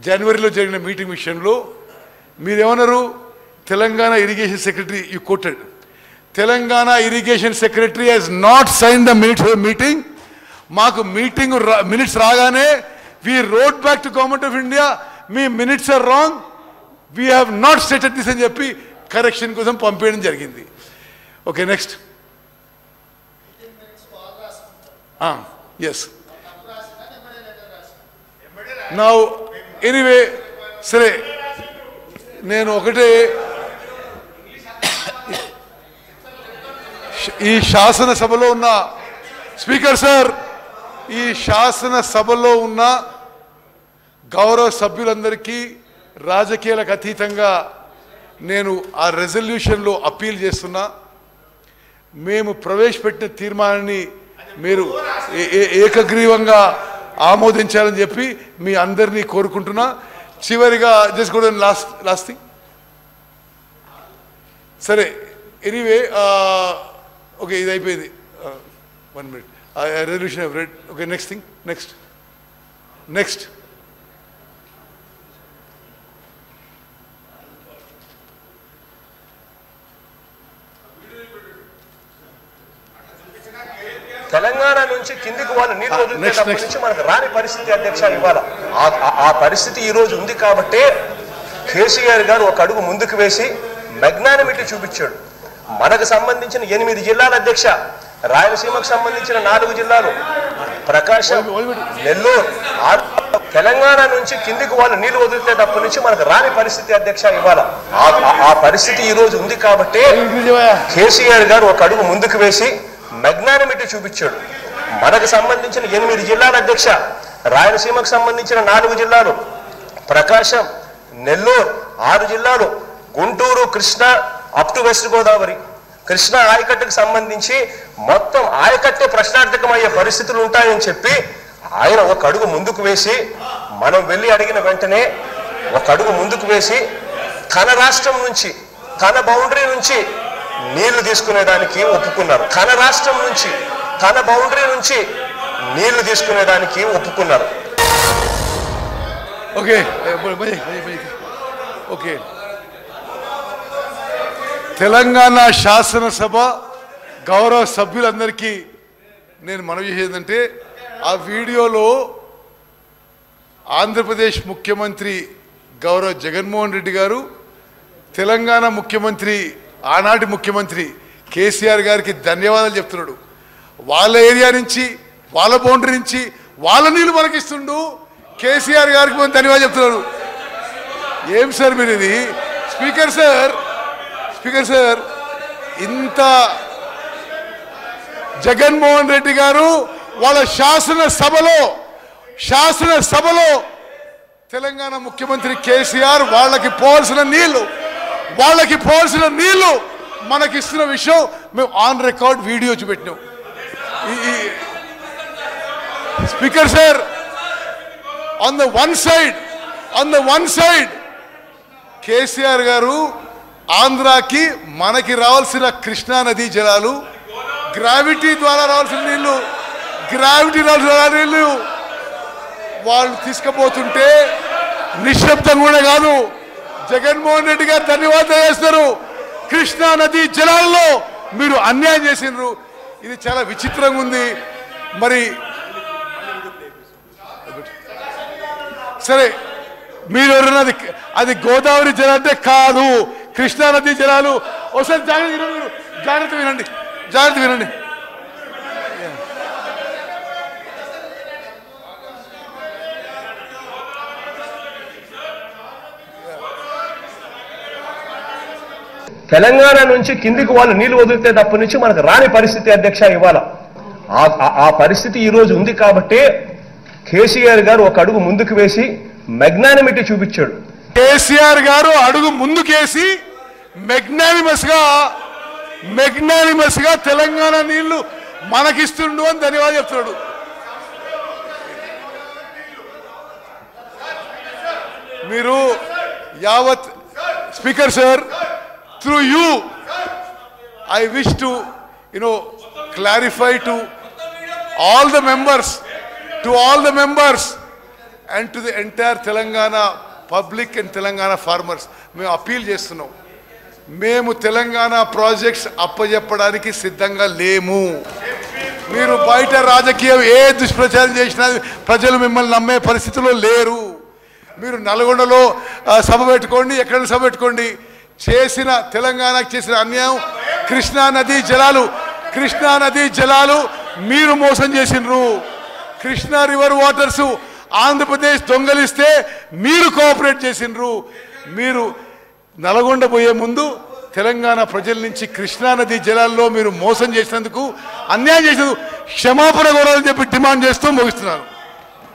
B: జనవరిలో జరిగిన మీటింగ్ విషయంలో మీరేమన్నారు, Telangana irrigation secretary, you quoted, Telangana irrigation secretary has not sign the minutes of meeting. మాకు మీటింగ్ మినిట్స్ రాగానే we wrote back to government of India, మీ minutes are wrong, we have not stated this అని చెప్పి correction కోసం పంపించడం జరిగింది. Okay, next. Yes, now anyway, సరే, నేను ఒకటే, ఈ శాసనసభలో ఉన్న స్పీకర్ సార్, ఈ శాసనసభలో ఉన్న గౌరవ సభ్యులందరికీ రాజకీయాలకు అతీతంగా నేను ఆ రెజల్యూషన్లో అప్పీల్ చేస్తున్నా. మేము ప్రవేశపెట్టిన తీర్మానాన్ని మీరు ఏకగ్రీవంగా ఆమోదించాలని చెప్పి మీ అందరినీ కోరుకుంటున్నా. చివరిగా జస్ట్ కూడా లాస్ట్ థింగ్, సరే, ఎనీవే, ఓకే, ఇది అయిపోయింది. 1 minute, resolution red. Okay, next thing, next
C: Telangana నుంచి కిందికి వాళ్ళు నీళ్లు వదిలినప్పటి నుంచి మనకు రాని పరిస్థితి అధ్యక్ష ఇవాళ ఆ పరిస్థితి ఈ రోజు ఉంది కాబట్టి కేసీఆర్ గారు ఒక అడుగు ముందుకు వేసి మెగ్నానిమిటీ చూపించాడు. మనకు సంబంధించిన 8 జిల్లాల అధ్యక్ష, రాయలసీమకు సంబంధించిన 4 జిల్లాలు, ప్రకాశం, నెల్లూరు, తెలంగాణ నుంచి కిందికి వాళ్ళు నీళ్లు వదిలితేటప్పటి నుంచి మనకు రాని పరిస్థితి అధ్యక్ష ఇవాళ ఆ పరిస్థితి ఈ రోజు ఉంది కాబట్టి కేసీఆర్ గారు ఒక అడుగు ముందుకు వేసి మెగ్నానిమిటీ చూపించాడు. మనకు సంబంధించిన 8 జిల్లాల అధ్యక్ష, రాయలసీమకు సంబంధించిన 4 జిల్లాలు, ప్రకాశం, నెల్లూరు 6 జిల్లాలు, Guntur, Krishna up to West Godavari, Krishna ఆయకట్టుకు సంబంధించి మొత్తం ఆయకట్టే ప్రశ్నార్థకమయ్యే పరిస్థితులు ఉంటాయని చెప్పి ఆయన ఒక అడుగు ముందుకు వేసి, మనం వెళ్ళి అడిగిన వెంటనే ఒక అడుగు ముందుకు వేసి తన రాష్ట్రం నుంచి, తన బౌండరీ నుంచి నీళ్లు తీసుకునేదానికి ఒప్పుకున్నారు. తన రాష్ట్రం నుంచి, తన బౌండరీ నుంచి నీళ్లు తీసుకునేదానికి ఒప్పుకున్నారు.
B: ఓకే ఓకే తెలంగాణ శాసనసభ గౌరవ సభ్యులందరికీ నేను మనవి చేసేదంటే, ఆ వీడియోలో ఆంధ్రప్రదేశ్ ముఖ్యమంత్రి గౌరవ జగన్మోహన్ రెడ్డి గారు తెలంగాణ ముఖ్యమంత్రి, ఆనాటి ముఖ్యమంత్రి కేసీఆర్ గారికి ధన్యవాదాలు చెప్తున్నాడు. వాళ్ళ ఏరియా నుంచి, వాళ్ళ బౌండరీ నుంచి వాళ్ళ నీళ్ళు మనకిస్తుండు, కేసీఆర్ గారికి మనం ధన్యవాదాలు చెప్తున్నాడు. ఏం సార్ మీరు ఇది? స్పీకర్ సార్ ఇంత జగన్మోహన్ రెడ్డి గారు వాళ్ళ శాసనసభలో తెలంగాణ ముఖ్యమంత్రి కేసీఆర్ వాళ్ళకి పోవాల్సిన నీళ్లు మనకిస్తున్న విషయం మేము ఆన్ రికార్డ్ వీడియో చూపెట్టినాం. Speaker sir, on the one side KCR garu ఆంధ్రాకి మనకి రావాల్సిన కృష్ణా నదీ జలాలు, గ్రావిటీ ద్వారా రావాల్సిన నీళ్లు వాళ్ళు తీసుకుపోతుంటే నిశ్శబ్దంగా కూడా కాదు, జగన్మోహన్ రెడ్డి గారు ధన్యవాదాలు చేస్తారు. కృష్ణా నదీ జలాల్లో మీరు అన్యాయం చేసినారు. ఇది చాలా విచిత్రంగా ఉంది. మరి సరే, మీరు ఎవరన్నా అది గోదావరి జలం అంటే కాదు, కృష్ణా నదీ జలాలు. ఒకసారి జాగ్రత్త వినండి.
C: తెలంగాణ నుంచి కిందికి వాళ్ళు నీళ్లు వదిలితేటప్పటి నుంచి మనకు రాని పరిస్థితి అధ్యక్ష ఇవాళ ఆ పరిస్థితి ఈ రోజు ఉంది కాబట్టి కేసీఆర్ గారు ఒక అడుగు ముందుకు వేసి మెగ్నానిమిటీ చూపించాడు.
B: కేసీఆర్ గారు అడుగు ముందుకేసి మెగ్నానిమస్ గా తెలంగాణ నీళ్లు మనకిస్తుండు అని ధన్యవాదాలు చెప్తున్నాడు. మీరు యావత్ speaker sir, through you I wish to clarify to all the members and to the entire Telangana public and Telangana farmers. మేము అపీల్ చేస్తున్నాం, మేము తెలంగాణ ప్రాజెక్ట్స్ అప్పజెప్పడానికి సిద్ధంగా లేము. మీరు బయట రాజకీయం ఏ దుష్ప్రచారం చేసినా ప్రజలు మిమ్మల్ని నమ్మే పరిస్థితిలో లేరు. మీరు నల్గొండలో సభ పెట్టుకోండి, ఎక్కడైనా సభ పెట్టుకోండి. తెలంగాణకు చేసిన అన్యాయం కృష్ణా నదీ జలాలు మీరు మోసం చేసినరు. కృష్ణా రివర్ వాటర్స్ ఆంధ్రప్రదేశ్ దొంగలిస్తే మీరు కోఆపరేట్ చేసినరు. మీరు నల్గొండ పోయే ముందు తెలంగాణ ప్రజల నుంచి కృష్ణా నదీ జలాల్లో మీరు మోసం చేసినందుకు, అన్యాయం చేసినందుకు క్షమాపణ కోరాలని చెప్పి డిమాండ్ చేస్తూ ముగిస్తున్నాను.